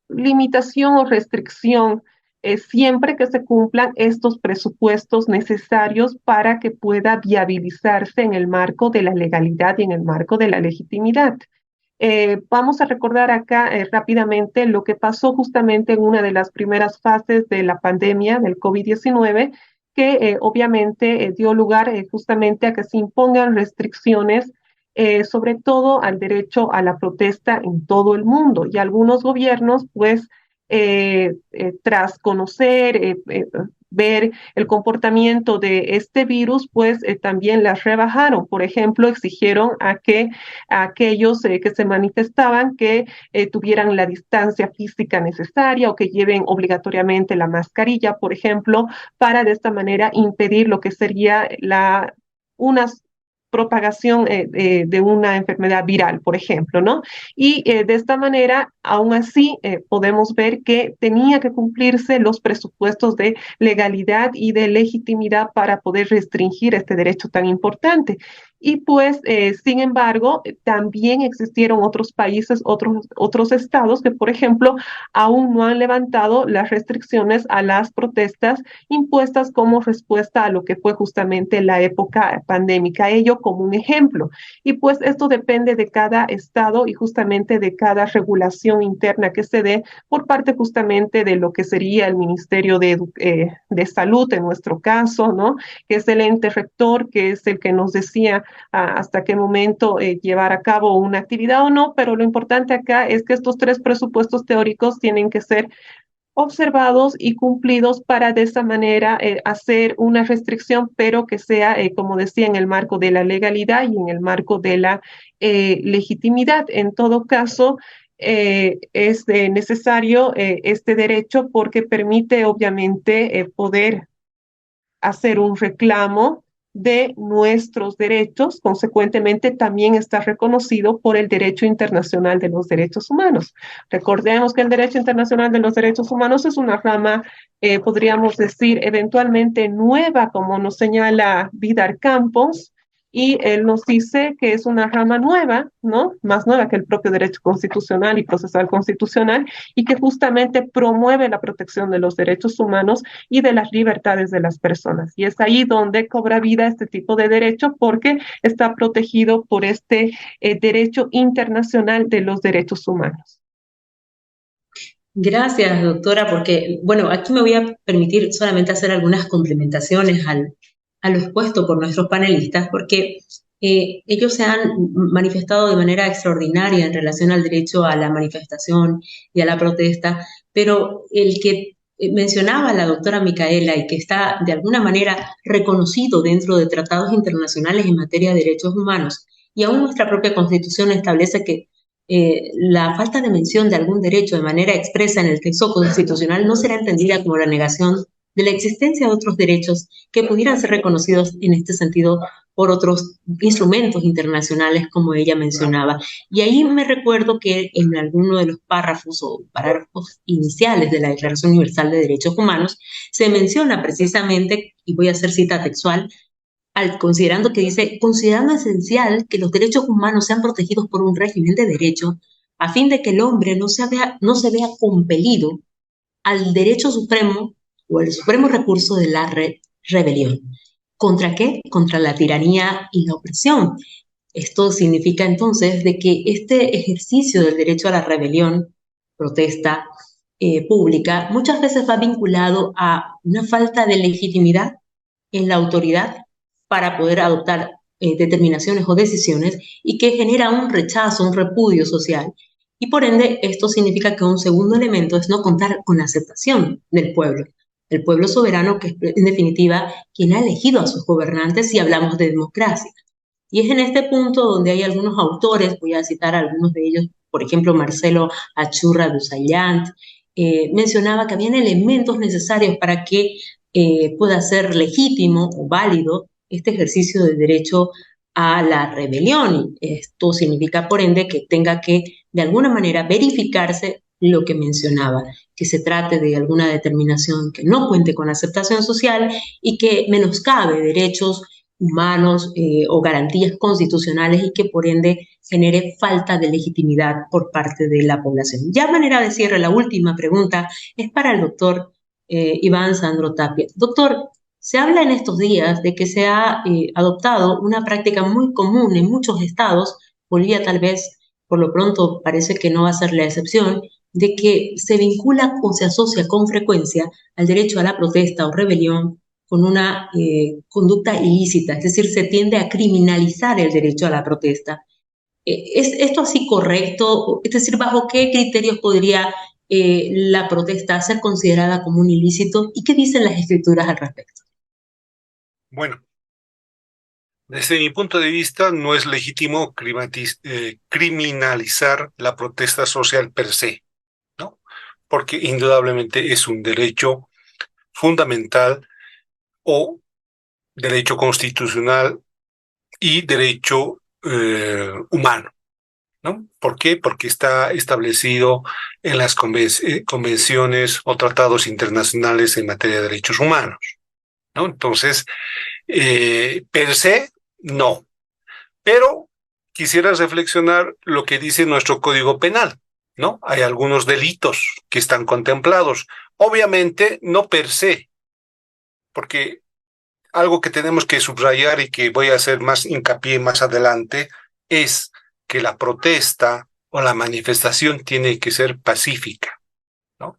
limitación o restricción siempre que se cumplan estos presupuestos necesarios para que pueda viabilizarse en el marco de la legalidad y en el marco de la legitimidad. Vamos a recordar acá rápidamente lo que pasó justamente en una de las primeras fases de la pandemia del COVID-19, que obviamente dio lugar justamente a que se impongan restricciones sobre todo al derecho a la protesta en todo el mundo. Y algunos gobiernos, pues, tras conocer, ver el comportamiento de este virus, pues también las rebajaron. Por ejemplo, exigieron a aquellos que se manifestaban que tuvieran la distancia física necesaria o que lleven obligatoriamente la mascarilla, por ejemplo, para de esta manera impedir lo que sería una propagación de una enfermedad viral, por ejemplo, ¿no? Y de esta manera, aún así, podemos ver que tenía que cumplirse los presupuestos de legalidad y de legitimidad para poder restringir este derecho tan importante. Y pues, sin embargo, también existieron otros países, otros estados que, por ejemplo, aún no han levantado las restricciones a las protestas impuestas como respuesta a lo que fue justamente la época pandémica, ello como un ejemplo. Y pues esto depende de cada estado y justamente de cada regulación interna que se dé por parte justamente de lo que sería el Ministerio de Salud en nuestro caso, ¿no? Que es el ente rector, que es el que nos decía hasta qué momento llevar a cabo una actividad o no, pero lo importante acá es que estos tres presupuestos teóricos tienen que ser observados y cumplidos para de esa manera hacer una restricción, pero que sea, como decía, en el marco de la legalidad y en el marco de la legitimidad. En todo caso, es necesario este derecho porque permite, obviamente, poder hacer un reclamo de nuestros derechos, consecuentemente también está reconocido por el derecho internacional de los derechos humanos. Recordemos que el derecho internacional de los derechos humanos es una rama, podríamos decir, eventualmente nueva, como nos señala Vidar Campos, y él nos dice que es una rama nueva, ¿no? Más nueva que el propio derecho constitucional y procesal constitucional, y que justamente promueve la protección de los derechos humanos y de las libertades de las personas. Y es ahí donde cobra vida este tipo de derecho porque está protegido por este derecho internacional de los derechos humanos. Gracias, doctora, porque, bueno, aquí me voy a permitir solamente hacer algunas complementaciones a lo expuesto por nuestros panelistas, porque ellos se han manifestado de manera extraordinaria en relación al derecho a la manifestación y a la protesta, pero el que mencionaba la doctora Micaela y que está de alguna manera reconocido dentro de tratados internacionales en materia de derechos humanos, y aún nuestra propia Constitución establece que la falta de mención de algún derecho de manera expresa en el texto constitucional no será entendida como la negación de la existencia de otros derechos que pudieran ser reconocidos en este sentido por otros instrumentos internacionales, como ella mencionaba. Y ahí me recuerdo que en alguno de los párrafos o parágrafos iniciales de la Declaración Universal de Derechos Humanos se menciona precisamente, y voy a hacer cita textual, considerando que dice, considerando esencial que los derechos humanos sean protegidos por un régimen de derecho, a fin de que el hombre no se vea compelido al derecho supremo o al supremo recurso de la rebelión. ¿Contra qué? Contra la tiranía y la opresión. Esto significa entonces de que este ejercicio del derecho a la rebelión, protesta pública, muchas veces va vinculado a una falta de legitimidad en la autoridad para poder adoptar determinaciones o decisiones y que genera un rechazo, un repudio social. Y por ende, esto significa que un segundo elemento es no contar con la aceptación del pueblo. El pueblo soberano, que es en definitiva quien ha elegido a sus gobernantes si hablamos de democracia. Y es en este punto donde hay algunos autores, voy a citar a algunos de ellos, por ejemplo, Marcelo Achurra Dusayant, mencionaba que habían elementos necesarios para que pueda ser legítimo o válido este ejercicio del derecho a la rebelión. Esto significa, por ende, que tenga que, de alguna manera, verificarse lo que mencionaba, que se trate de alguna determinación que no cuente con aceptación social y que menoscabe derechos humanos o garantías constitucionales y que, por ende, genere falta de legitimidad por parte de la población. Ya a manera de cierre, la última pregunta es para el doctor Iván Sandro Tapia. Doctor, se habla en estos días de que se ha adoptado una práctica muy común en muchos estados, Bolivia tal vez por lo pronto parece que no va a ser la excepción, de que se vincula o se asocia con frecuencia al derecho a la protesta o rebelión con una conducta ilícita, es decir, se tiende a criminalizar el derecho a la protesta. ¿Es esto así correcto? Es decir, ¿bajo qué criterios podría la protesta ser considerada como un ilícito? ¿Y qué dicen las escrituras al respecto? Bueno, desde mi punto de vista, no es legítimo criminalizar la protesta social per se, ¿no? Porque indudablemente es un derecho fundamental o derecho constitucional y derecho humano, ¿no? ¿Por qué? Porque está establecido en las convenciones o tratados internacionales en materia de derechos humanos, ¿no? Entonces, per se, no. Pero quisiera reflexionar lo que dice nuestro Código Penal, ¿no? Hay algunos delitos que están contemplados. Obviamente, no per se, porque algo que tenemos que subrayar y que voy a hacer más hincapié más adelante es que la protesta o la manifestación tiene que ser pacífica, ¿no?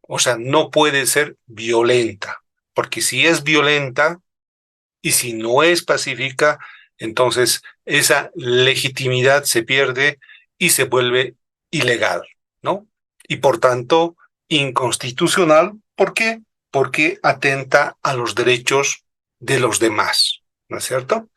O sea, no puede ser violenta, porque si es violenta y si no es pacífica, entonces esa legitimidad se pierde y se vuelve ilegal, ¿no? Y por tanto, inconstitucional. ¿Por qué? Porque atenta a los derechos de los demás, ¿no es cierto?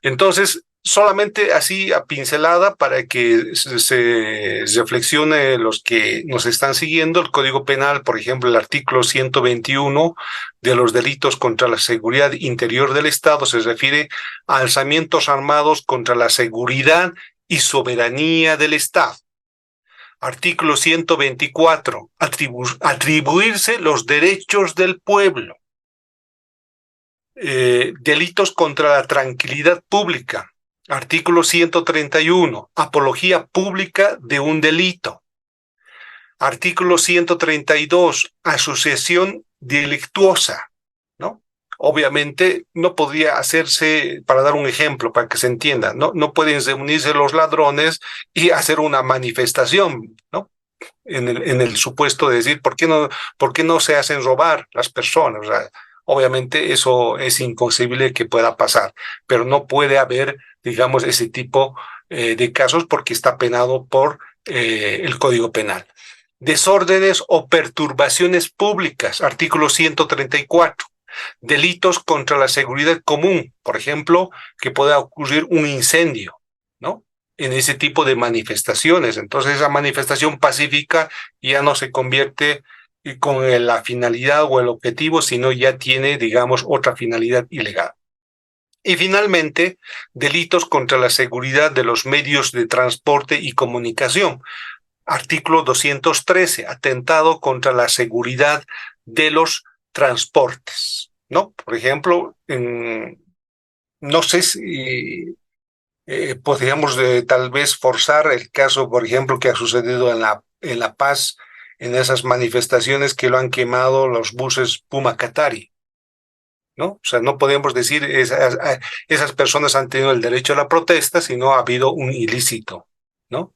Entonces, solamente así a pincelada para que se reflexione los que nos están siguiendo, el Código Penal, por ejemplo, el artículo 121 de los delitos contra la seguridad interior del Estado se refiere a alzamientos armados contra la seguridad y soberanía del Estado. Artículo 124, atribuirse los derechos del pueblo. Delitos contra la tranquilidad pública. Artículo 131, apología pública de un delito. Artículo 132, asociación delictuosa, ¿no? Obviamente no podría hacerse, para dar un ejemplo, para que se entienda, no pueden reunirse los ladrones y hacer una manifestación, ¿no? En el supuesto de decir, ¿por qué no se hacen robar las personas? O sea, obviamente eso es inconcebible que pueda pasar, pero no puede haber, digamos, ese tipo de casos porque está penado por el Código Penal. Desórdenes o perturbaciones públicas, artículo 134. Delitos contra la seguridad común, por ejemplo, que pueda ocurrir un incendio, ¿no? En ese tipo de manifestaciones. Entonces esa manifestación pacífica ya no se convierte con la finalidad o el objetivo, sino ya tiene, digamos, otra finalidad ilegal. Y finalmente, delitos contra la seguridad de los medios de transporte y comunicación. Artículo 213, atentado contra la seguridad de los transportes, ¿no? Por ejemplo, no sé si podríamos tal vez forzar el caso, por ejemplo, que ha sucedido en La Paz, en esas manifestaciones que lo han quemado los buses Puma Katari, ¿no? O sea, no podemos decir esas personas han tenido el derecho a la protesta, sino ha habido un ilícito, ¿no?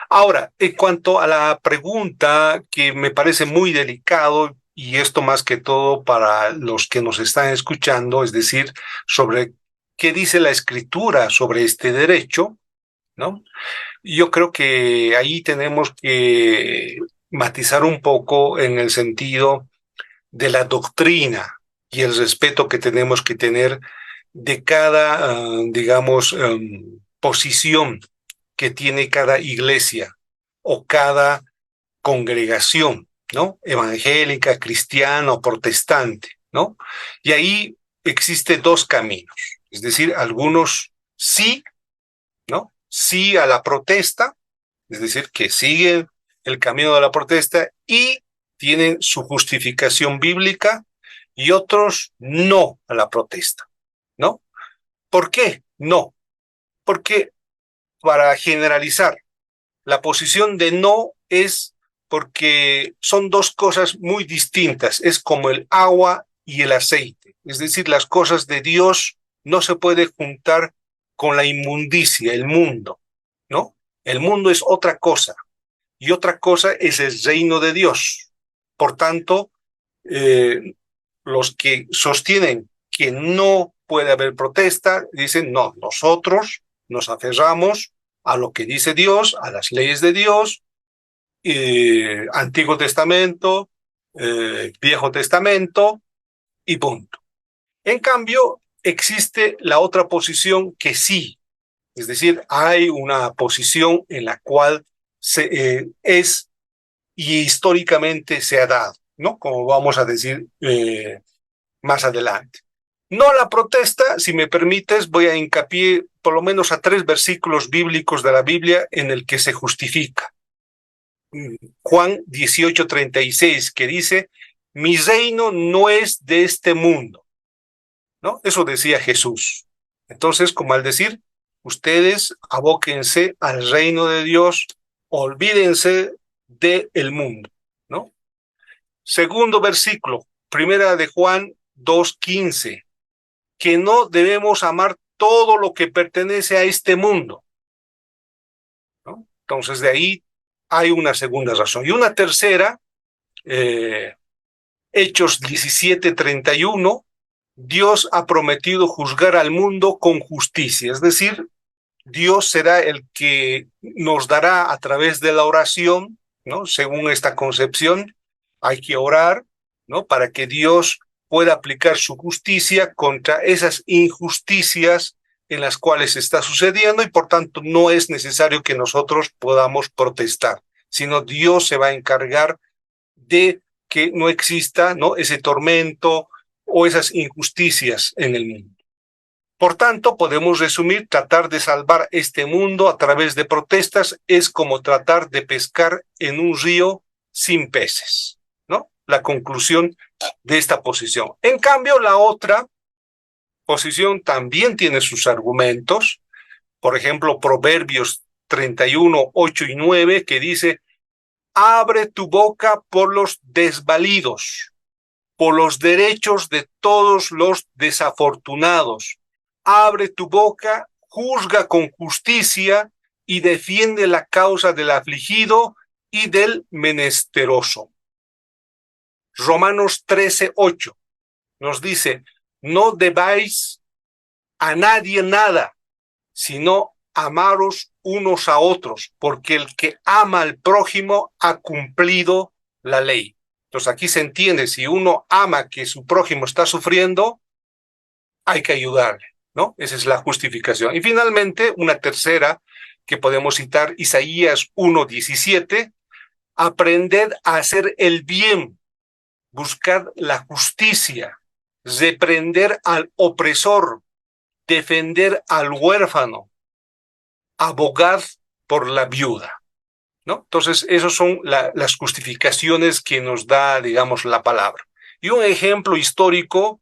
Ahora, en cuanto a la pregunta que me parece muy delicado, y esto más que todo para los que nos están escuchando, es decir, sobre qué dice la escritura sobre este derecho, ¿no? Yo creo que ahí tenemos que matizar un poco en el sentido de la doctrina y el respeto que tenemos que tener de cada, digamos, posición que tiene cada iglesia o cada congregación, ¿no? Evangélica, cristiana o protestante, ¿no? Y ahí existen dos caminos, es decir, algunos sí, ¿no? Sí a la protesta, es decir, que siguen el camino de la protesta y tienen su justificación bíblica, y otros no a la protesta, ¿no? ¿Por qué? No, porque para generalizar, la posición de no es porque son dos cosas muy distintas, es como el agua y el aceite, es decir, las cosas de Dios no se puede juntar con la inmundicia, el mundo, ¿no? El mundo es otra cosa y otra cosa es el reino de Dios. Por tanto, los que sostienen que no puede haber protesta dicen, no, nosotros nos aferramos a lo que dice Dios, a las leyes de Dios, Antiguo Testamento, Viejo Testamento y punto. En cambio, existe la otra posición que sí, es decir, hay una posición en la cual es y históricamente se ha dado, ¿no? Como vamos a decir más adelante. No a la protesta, si me permites, voy a hincapié por lo menos a 3 versículos bíblicos de la Biblia en el que se justifica. Juan 18:36, que dice, mi reino no es de este mundo, ¿no? Eso decía Jesús. Entonces, como al decir, ustedes abóquense al reino de Dios, olvídense del mundo, ¿no? Segundo versículo, primera de Juan 2:15, que no debemos amar todo lo que pertenece a este mundo, ¿no? Entonces, de ahí hay una segunda razón. Y una tercera, Hechos 17:31, Dios ha prometido juzgar al mundo con justicia, es decir, Dios será el que nos dará a través de la oración, ¿no? Según esta concepción, hay que orar, ¿no? Para que Dios pueda aplicar su justicia contra esas injusticias en las cuales está sucediendo y por tanto no es necesario que nosotros podamos protestar, sino Dios se va a encargar de que no exista, ¿no? Ese tormento o esas injusticias en el mundo. Por tanto, podemos resumir, tratar de salvar este mundo a través de protestas es como tratar de pescar en un río sin peces, ¿no? La conclusión de esta posición. En cambio, la otra posición también tiene sus argumentos. Por ejemplo, Proverbios 31, 8 y 9, que dice, abre tu boca por los desvalidos, por los derechos de todos los desafortunados. Abre tu boca, juzga con justicia y defiende la causa del afligido y del menesteroso. Romanos 13:8 nos dice, no debáis a nadie nada, sino amaros unos a otros, porque el que ama al prójimo ha cumplido la ley. Entonces aquí se entiende, si uno ama que su prójimo está sufriendo, hay que ayudarle, ¿no? Esa es la justificación. Y finalmente, una tercera que podemos citar, Isaías 1:17, aprended a hacer el bien, buscar la justicia, reprender al opresor, defender al huérfano, abogad por la viuda, ¿no? Entonces, esas son las justificaciones que nos da, digamos, la palabra. Y un ejemplo histórico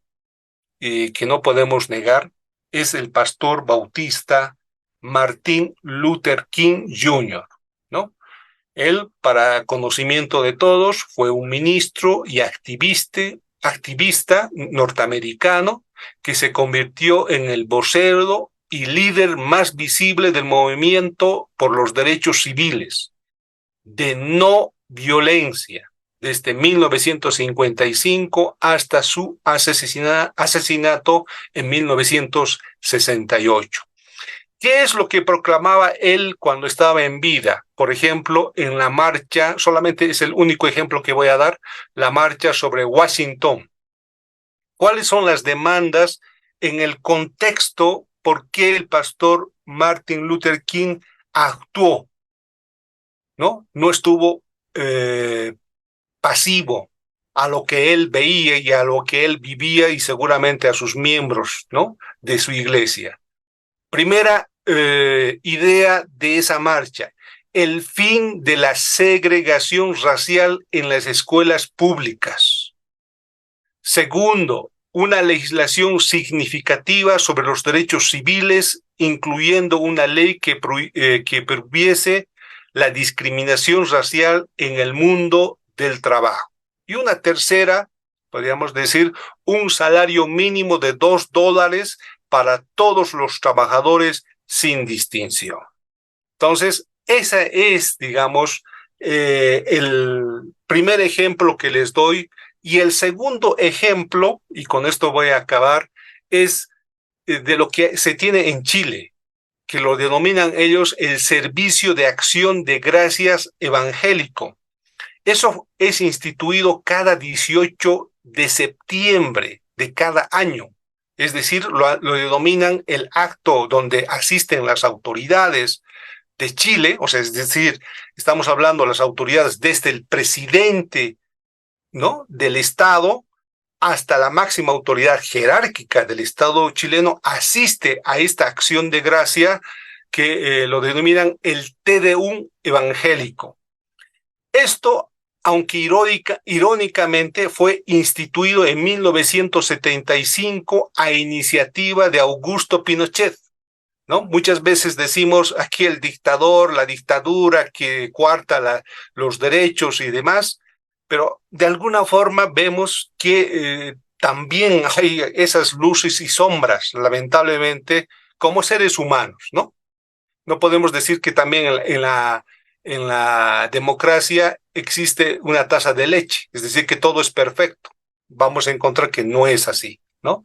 que no podemos negar es el pastor bautista Martin Luther King Jr., ¿no? Él, para conocimiento de todos, fue un ministro y activista norteamericano que se convirtió en el vocero y líder más visible del movimiento por los derechos civiles de no violencia desde 1955 hasta su asesinato en 1968. ¿Qué es lo que proclamaba él cuando estaba en vida? Por ejemplo, en la marcha, solamente es el único ejemplo que voy a dar, la marcha sobre Washington. ¿Cuáles son las demandas en el contexto por qué el pastor Martin Luther King actuó? No estuvo pasivo a lo que él veía y a lo que él vivía y seguramente a sus miembros, ¿no? De su iglesia. Primera idea de esa marcha, el fin de la segregación racial en las escuelas públicas. Segundo, una legislación significativa sobre los derechos civiles, incluyendo una ley que prohibiese la discriminación racial en el mundo del trabajo. Y una tercera, podríamos decir, un salario mínimo de $2 para todos los trabajadores sin distinción. Entonces, ese es, digamos, el primer ejemplo que les doy. Y el segundo ejemplo, y con esto voy a acabar, es de lo que se tiene en Chile, que lo denominan ellos el Servicio de Acción de Gracias Evangélico. Eso es instituido cada 18 de septiembre de cada año. Es decir, lo denominan el acto donde asisten las autoridades de Chile, o sea, es decir, estamos hablando de las autoridades desde el presidente, ¿no? Del Estado hasta la máxima autoridad jerárquica del Estado chileno asiste a esta acción de gracia que lo denominan el Te-Deum evangélico. Esto, aunque irónicamente, fue instituido en 1975 a iniciativa de Augusto Pinochet, ¿no? Muchas veces decimos aquí el dictador, la dictadura que coarta los derechos y demás, pero de alguna forma vemos que también hay esas luces y sombras, lamentablemente, como seres humanos, ¿no? No podemos decir que también en la democracia existe una taza de leche, es decir, que todo es perfecto. Vamos a encontrar que no es así, ¿no?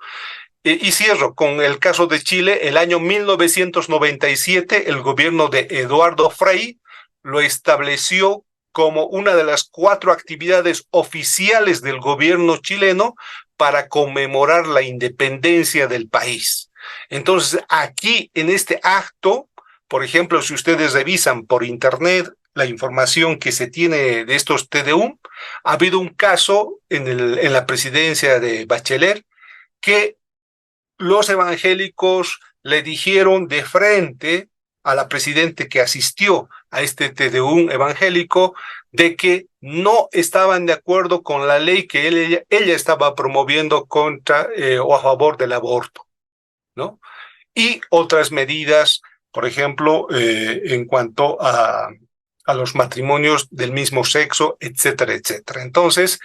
Y cierro con el caso de Chile. El año 1997, el gobierno de Eduardo Frei lo estableció como una de las 4 actividades oficiales del gobierno chileno para conmemorar la independencia del país. Entonces, aquí en este acto, por ejemplo, si ustedes revisan por internet la información que se tiene de estos Te-Deum, ha habido un caso en la presidencia de Bachelet que los evangélicos le dijeron de frente a la presidenta que asistió a este Te-Deum evangélico de que no estaban de acuerdo con la ley que ella estaba promoviendo contra o a favor del aborto, ¿no? Y otras medidas, por ejemplo, en cuanto a los matrimonios del mismo sexo, etcétera, etcétera. Entonces,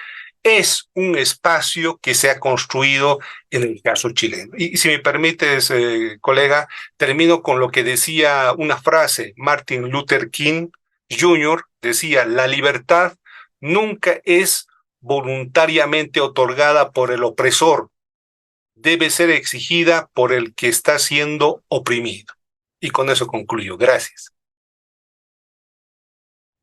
es un espacio que se ha construido en el caso chileno. Y si me permites, colega, termino con lo que decía una frase. Martin Luther King Jr. decía: la libertad nunca es voluntariamente otorgada por el opresor, debe ser exigida por el que está siendo oprimido. Y con eso concluyo. Gracias.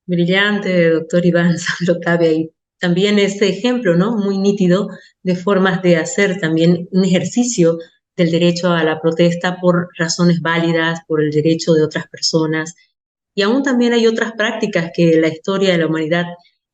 Brillante, doctor Iván Sandro Tapia, y también este ejemplo, ¿no?, muy nítido de formas de hacer también un ejercicio del derecho a la protesta por razones válidas, por el derecho de otras personas. Y aún también hay otras prácticas que la historia de la humanidad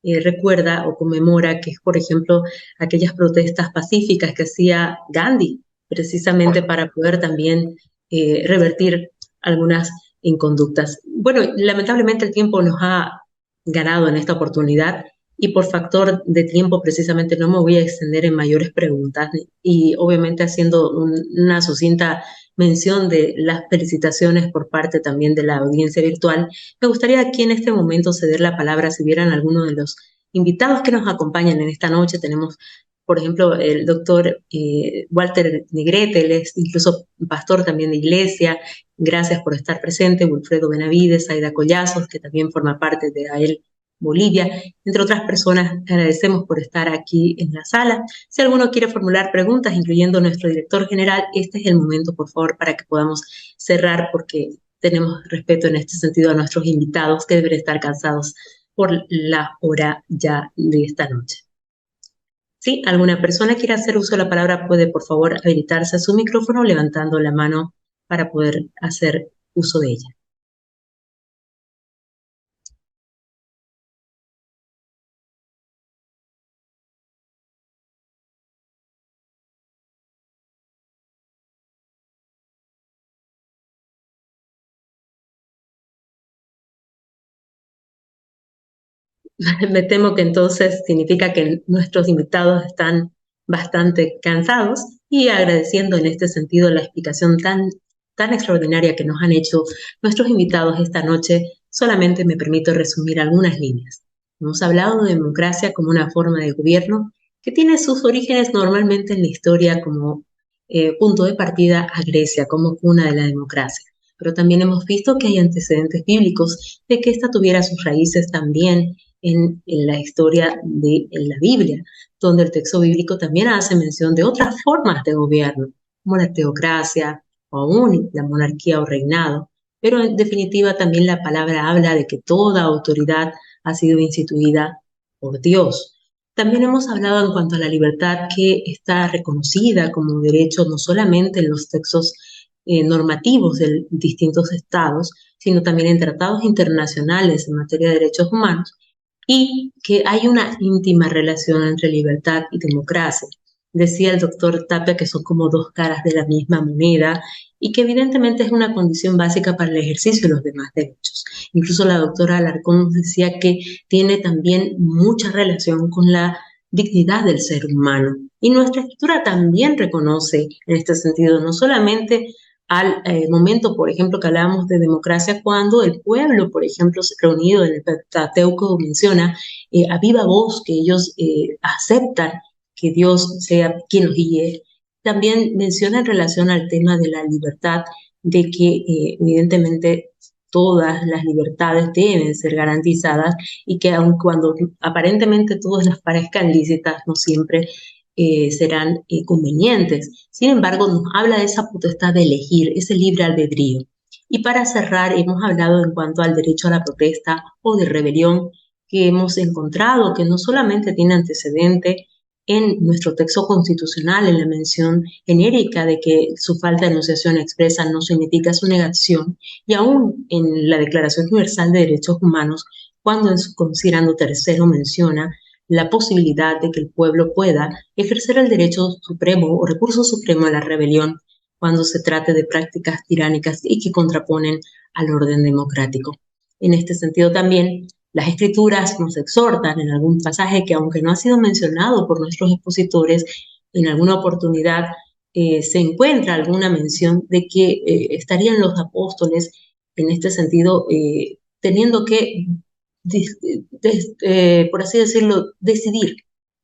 recuerda o conmemora, que es, por ejemplo, aquellas protestas pacíficas que hacía Gandhi, precisamente para poder también revertir algunas inconductas. Bueno, lamentablemente el tiempo nos ha ganado en esta oportunidad y por factor de tiempo precisamente no me voy a extender en mayores preguntas y obviamente haciendo una sucinta mención de las felicitaciones por parte también de la audiencia virtual. Me gustaría aquí en este momento ceder la palabra si vieran algunos de los invitados que nos acompañan en esta noche. Tenemos, por ejemplo, el doctor Walter Negrete, él es incluso pastor también de iglesia. Gracias por estar presente. Wilfredo Benavides, Aida Collazos, que también forma parte de AEL Bolivia, entre otras personas. Agradecemos por estar aquí en la sala. Si alguno quiere formular preguntas, incluyendo nuestro director general, este es el momento, por favor, para que podamos cerrar, porque tenemos respeto en este sentido a nuestros invitados, que deben estar cansados por la hora ya de esta noche. Si alguna persona quiere hacer uso de la palabra, puede, por favor, habilitarse a su micrófono levantando la mano para poder hacer uso de ella. Me temo que entonces significa que nuestros invitados están bastante cansados, y agradeciendo en este sentido la explicación tan extraordinaria que nos han hecho nuestros invitados esta noche, solamente me permito resumir algunas líneas. Hemos hablado de democracia como una forma de gobierno que tiene sus orígenes normalmente en la historia como punto de partida a Grecia como cuna de la democracia. Pero también hemos visto que hay antecedentes bíblicos de que esta tuviera sus raíces también en la historia de la Biblia, donde el texto bíblico también hace mención de otras formas de gobierno, como la teocracia o aún la monarquía o reinado. Pero en definitiva también la palabra habla de que toda autoridad ha sido instituida por Dios. También hemos hablado en cuanto a la libertad, que está reconocida como derecho no solamente en los textos normativos de distintos estados, sino también en tratados internacionales en materia de derechos humanos, y que hay una íntima relación entre libertad y democracia. Decía el doctor Tapia que son como dos caras de la misma moneda y que evidentemente es una condición básica para el ejercicio de los demás derechos. Incluso la doctora Alarcón nos decía que tiene también mucha relación con la dignidad del ser humano. Y nuestra escritura también reconoce en este sentido, no solamente al momento, por ejemplo, que hablábamos de democracia, cuando el pueblo, por ejemplo, reunido en el Pentateuco menciona a viva voz que ellos aceptan que Dios sea quien los guíe. También menciona en relación al tema de la libertad, de que evidentemente todas las libertades deben ser garantizadas y que aun cuando aparentemente todas las parezcan lícitas, no siempre serán convenientes. Sin embargo, nos habla de esa potestad de elegir, ese libre albedrío. Y para cerrar, hemos hablado en cuanto al derecho a la protesta o de rebelión, que hemos encontrado que no solamente tiene antecedente en nuestro texto constitucional, en la mención genérica de que su falta de enunciación expresa no significa su negación, y aún en la Declaración Universal de Derechos Humanos, cuando en su considerando tercero menciona la posibilidad de que el pueblo pueda ejercer el derecho supremo o recurso supremo a la rebelión cuando se trate de prácticas tiránicas y que contraponen al orden democrático. En este sentido también, las escrituras nos exhortan en algún pasaje que, aunque no ha sido mencionado por nuestros expositores, en alguna oportunidad se encuentra alguna mención de que estarían los apóstoles en este sentido teniendo que, por así decirlo, decidir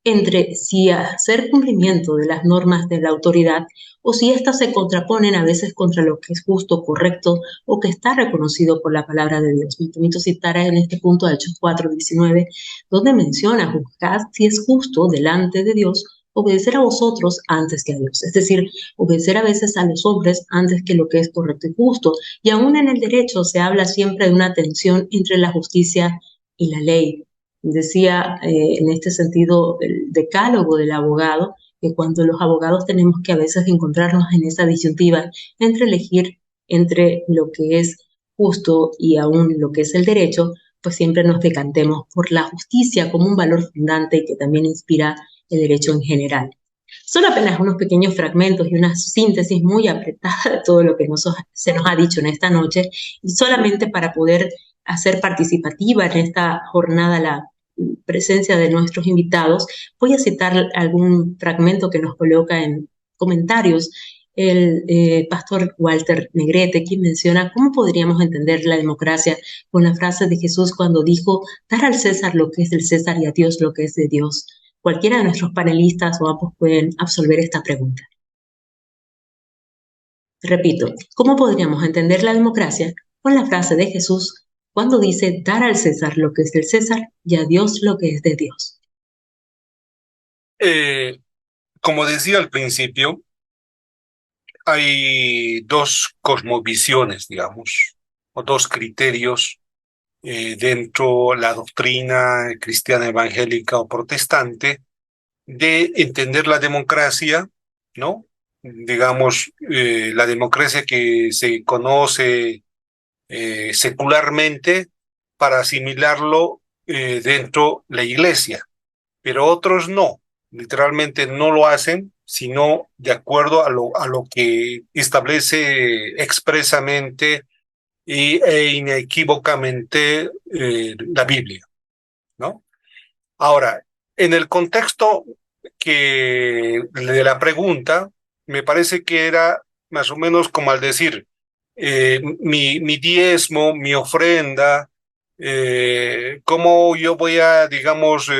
entre si hacer cumplimiento de las normas de la autoridad o si éstas se contraponen a veces contra lo que es justo, correcto o que está reconocido por la palabra de Dios. Me permito citar en este punto a Hechos 4:19, donde menciona: juzgad si es justo delante de Dios obedecer a vosotros antes que a Dios. Es decir, obedecer a veces a los hombres antes que lo que es correcto y justo. Y aún en el derecho se habla siempre de una tensión entre la justicia y la ley. Decía en este sentido el decálogo del abogado, que cuando los abogados tenemos que a veces encontrarnos en esa disyuntiva entre elegir entre lo que es justo y aún lo que es el derecho, pues siempre nos decantemos por la justicia como un valor fundante y que también inspira el derecho en general. Son apenas unos pequeños fragmentos y una síntesis muy apretada de todo lo que se nos ha dicho en esta noche, y solamente para poder hacer participativa en esta jornada la presencia de nuestros invitados, voy a citar algún fragmento que nos coloca en comentarios el pastor Walter Negrete, quien menciona cómo podríamos entender la democracia con la frase de Jesús cuando dijo: dar al César lo que es del César y a Dios lo que es de Dios. Cualquiera de nuestros panelistas o ambos pueden absolver esta pregunta. Repito, ¿cómo podríamos entender la democracia con la frase de Jesús cuando dice dar al César lo que es del César y a Dios lo que es de Dios? Como decía al principio, hay dos cosmovisiones, digamos, o dos criterios dentro de la doctrina cristiana evangélica o protestante de entender la democracia, ¿no? Digamos, la democracia que se conoce secularmente para asimilarlo dentro de la iglesia, pero otros no, literalmente no lo hacen, sino de acuerdo a lo que establece expresamente e inequívocamente la Biblia, ¿no? Ahora, en el contexto de la pregunta, me parece que era más o menos como al decir, mi diezmo, mi ofrenda, cómo yo voy a, digamos,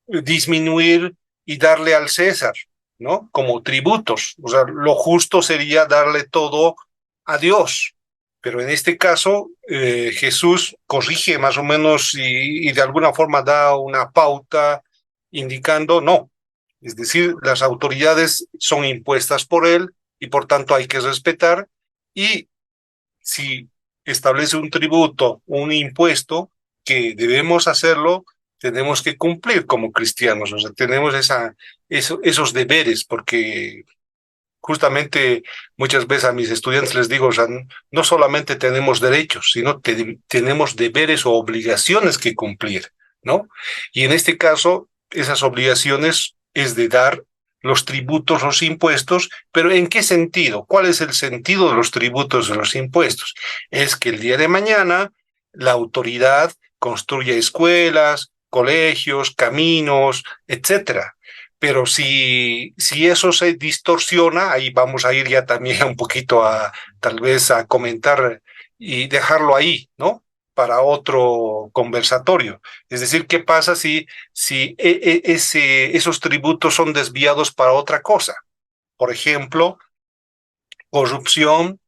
disminuir y darle al César, ¿no? Como tributos. O sea, lo justo sería darle todo a Dios. Pero en este caso, Jesús corrige más o menos y de alguna forma da una pauta indicando no. Es decir, las autoridades son impuestas por él y por tanto hay que respetar. Y si establece un tributo, un impuesto, que debemos hacerlo, tenemos que cumplir como cristianos. O sea, tenemos esos deberes, porque justamente muchas veces a mis estudiantes les digo, o sea, no solamente tenemos derechos, sino tenemos deberes o obligaciones que cumplir, ¿no? Y en este caso, esas obligaciones es de dar los tributos, los impuestos, pero ¿en qué sentido? ¿Cuál es el sentido de los tributos y los impuestos? Es que el día de mañana la autoridad construye escuelas, colegios, caminos, etcétera. Pero si eso se distorsiona, ahí vamos a ir ya también un poquito tal vez a comentar y dejarlo ahí, ¿no? Para otro conversatorio. Es decir, ¿qué pasa si esos tributos son desviados para otra cosa? Por ejemplo, corrupción,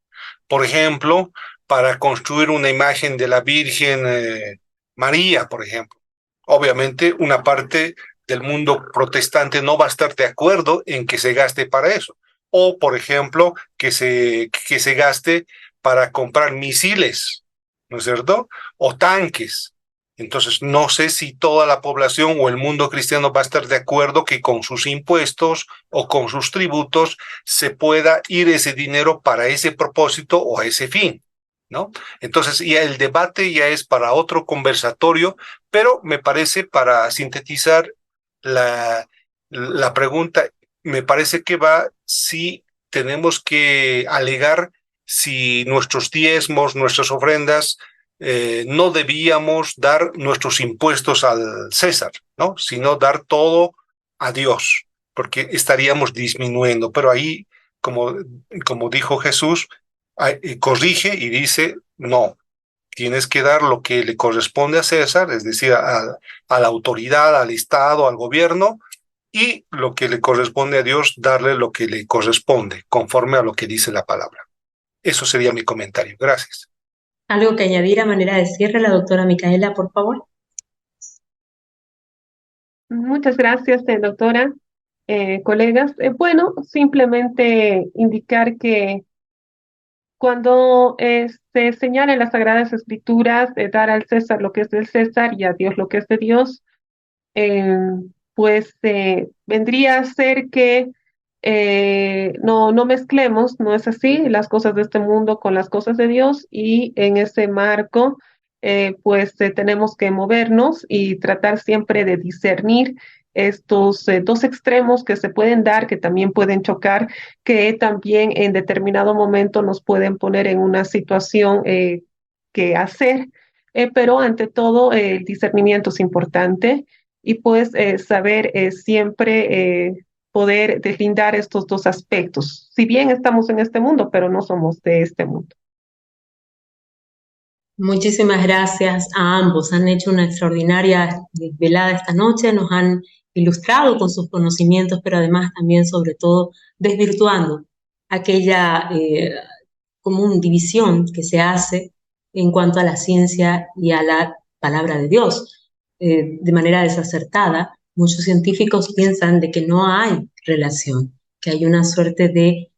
por ejemplo, para construir una imagen de la Virgen María, por ejemplo. Obviamente, una parte del mundo protestante no va a estar de acuerdo en que se gaste para eso. O, por ejemplo, que se gaste para comprar misiles, ¿no es cierto? O tanques. Entonces, no sé si toda la población o el mundo cristiano va a estar de acuerdo que con sus impuestos o con sus tributos se pueda ir ese dinero para ese propósito o a ese fin, ¿no? Entonces, ya el debate ya es para otro conversatorio, pero me parece, para sintetizar la pregunta, me parece que va si tenemos que alegar si nuestros diezmos, nuestras ofrendas, no debíamos dar nuestros impuestos al César, ¿no? Sino dar todo a Dios, porque estaríamos disminuyendo. Pero ahí, como dijo Jesús, corrige y dice, no, tienes que dar lo que le corresponde a César, es decir, a la autoridad, al Estado, al gobierno, y lo que le corresponde a Dios, darle lo que le corresponde, conforme a lo que dice la palabra. Eso sería mi comentario. Gracias. ¿Algo que añadir a manera de cierre, la doctora Micaela, por favor? Muchas gracias, doctora. Colegas, bueno, simplemente indicar que cuando se señala en las Sagradas Escrituras de dar al César lo que es del César y a Dios lo que es de Dios, eh, pues vendría a ser que no mezclemos, no es así, las cosas de este mundo con las cosas de Dios, y en ese marco pues tenemos que movernos y tratar siempre de discernir estos dos extremos que se pueden dar, que también pueden chocar, que también en determinado momento nos pueden poner en una situación que hacer, pero ante todo el discernimiento es importante, y pues saber siempre poder deslindar estos dos aspectos. Si bien estamos en este mundo, pero no somos de este mundo. Muchísimas gracias a ambos. Han hecho una extraordinaria velada esta noche, nos han ilustrado con sus conocimientos, pero además también, sobre todo, desvirtuando aquella común división que se hace en cuanto a la ciencia y a la palabra de Dios. De manera desacertada, muchos científicos piensan de que no hay relación, que hay una suerte de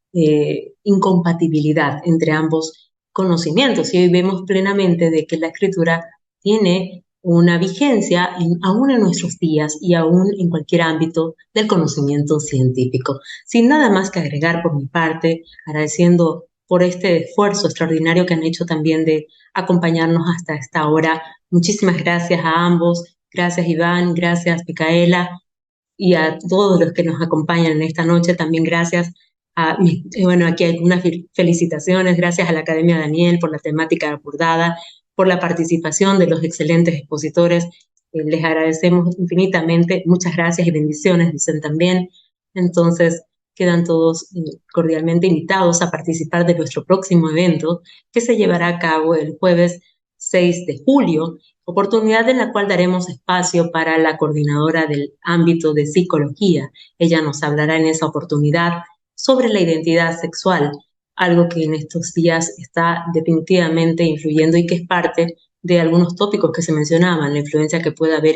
incompatibilidad entre ambos conocimientos, y hoy vemos plenamente de que la escritura tiene una vigencia aún en nuestros días y aún en cualquier ámbito del conocimiento científico. Sin nada más que agregar por mi parte, agradeciendo por este esfuerzo extraordinario que han hecho también de acompañarnos hasta esta hora. Muchísimas gracias a ambos. Gracias, Iván, gracias, Micaela, y a todos los que nos acompañan en esta noche. También gracias bueno, aquí hay unas felicitaciones, gracias a la Academia Daniel por la temática abordada, por la participación de los excelentes expositores. Les agradecemos infinitamente, muchas gracias y bendiciones, dicen también. Entonces, quedan todos cordialmente invitados a participar de nuestro próximo evento, que se llevará a cabo el jueves 6 de julio, oportunidad en la cual daremos espacio para la coordinadora del ámbito de psicología. Ella nos hablará en esa oportunidad sobre la identidad sexual, algo que en estos días está definitivamente influyendo y que es parte de algunos tópicos que se mencionaban, la influencia que puede haber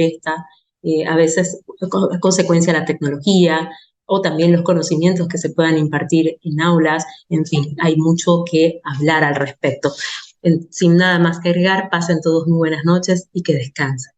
a veces a consecuencia de la tecnología, o también los conocimientos que se puedan impartir en aulas. En fin, hay mucho que hablar al respecto. Sin nada más que agregar, pasen todos muy buenas noches y que descansen.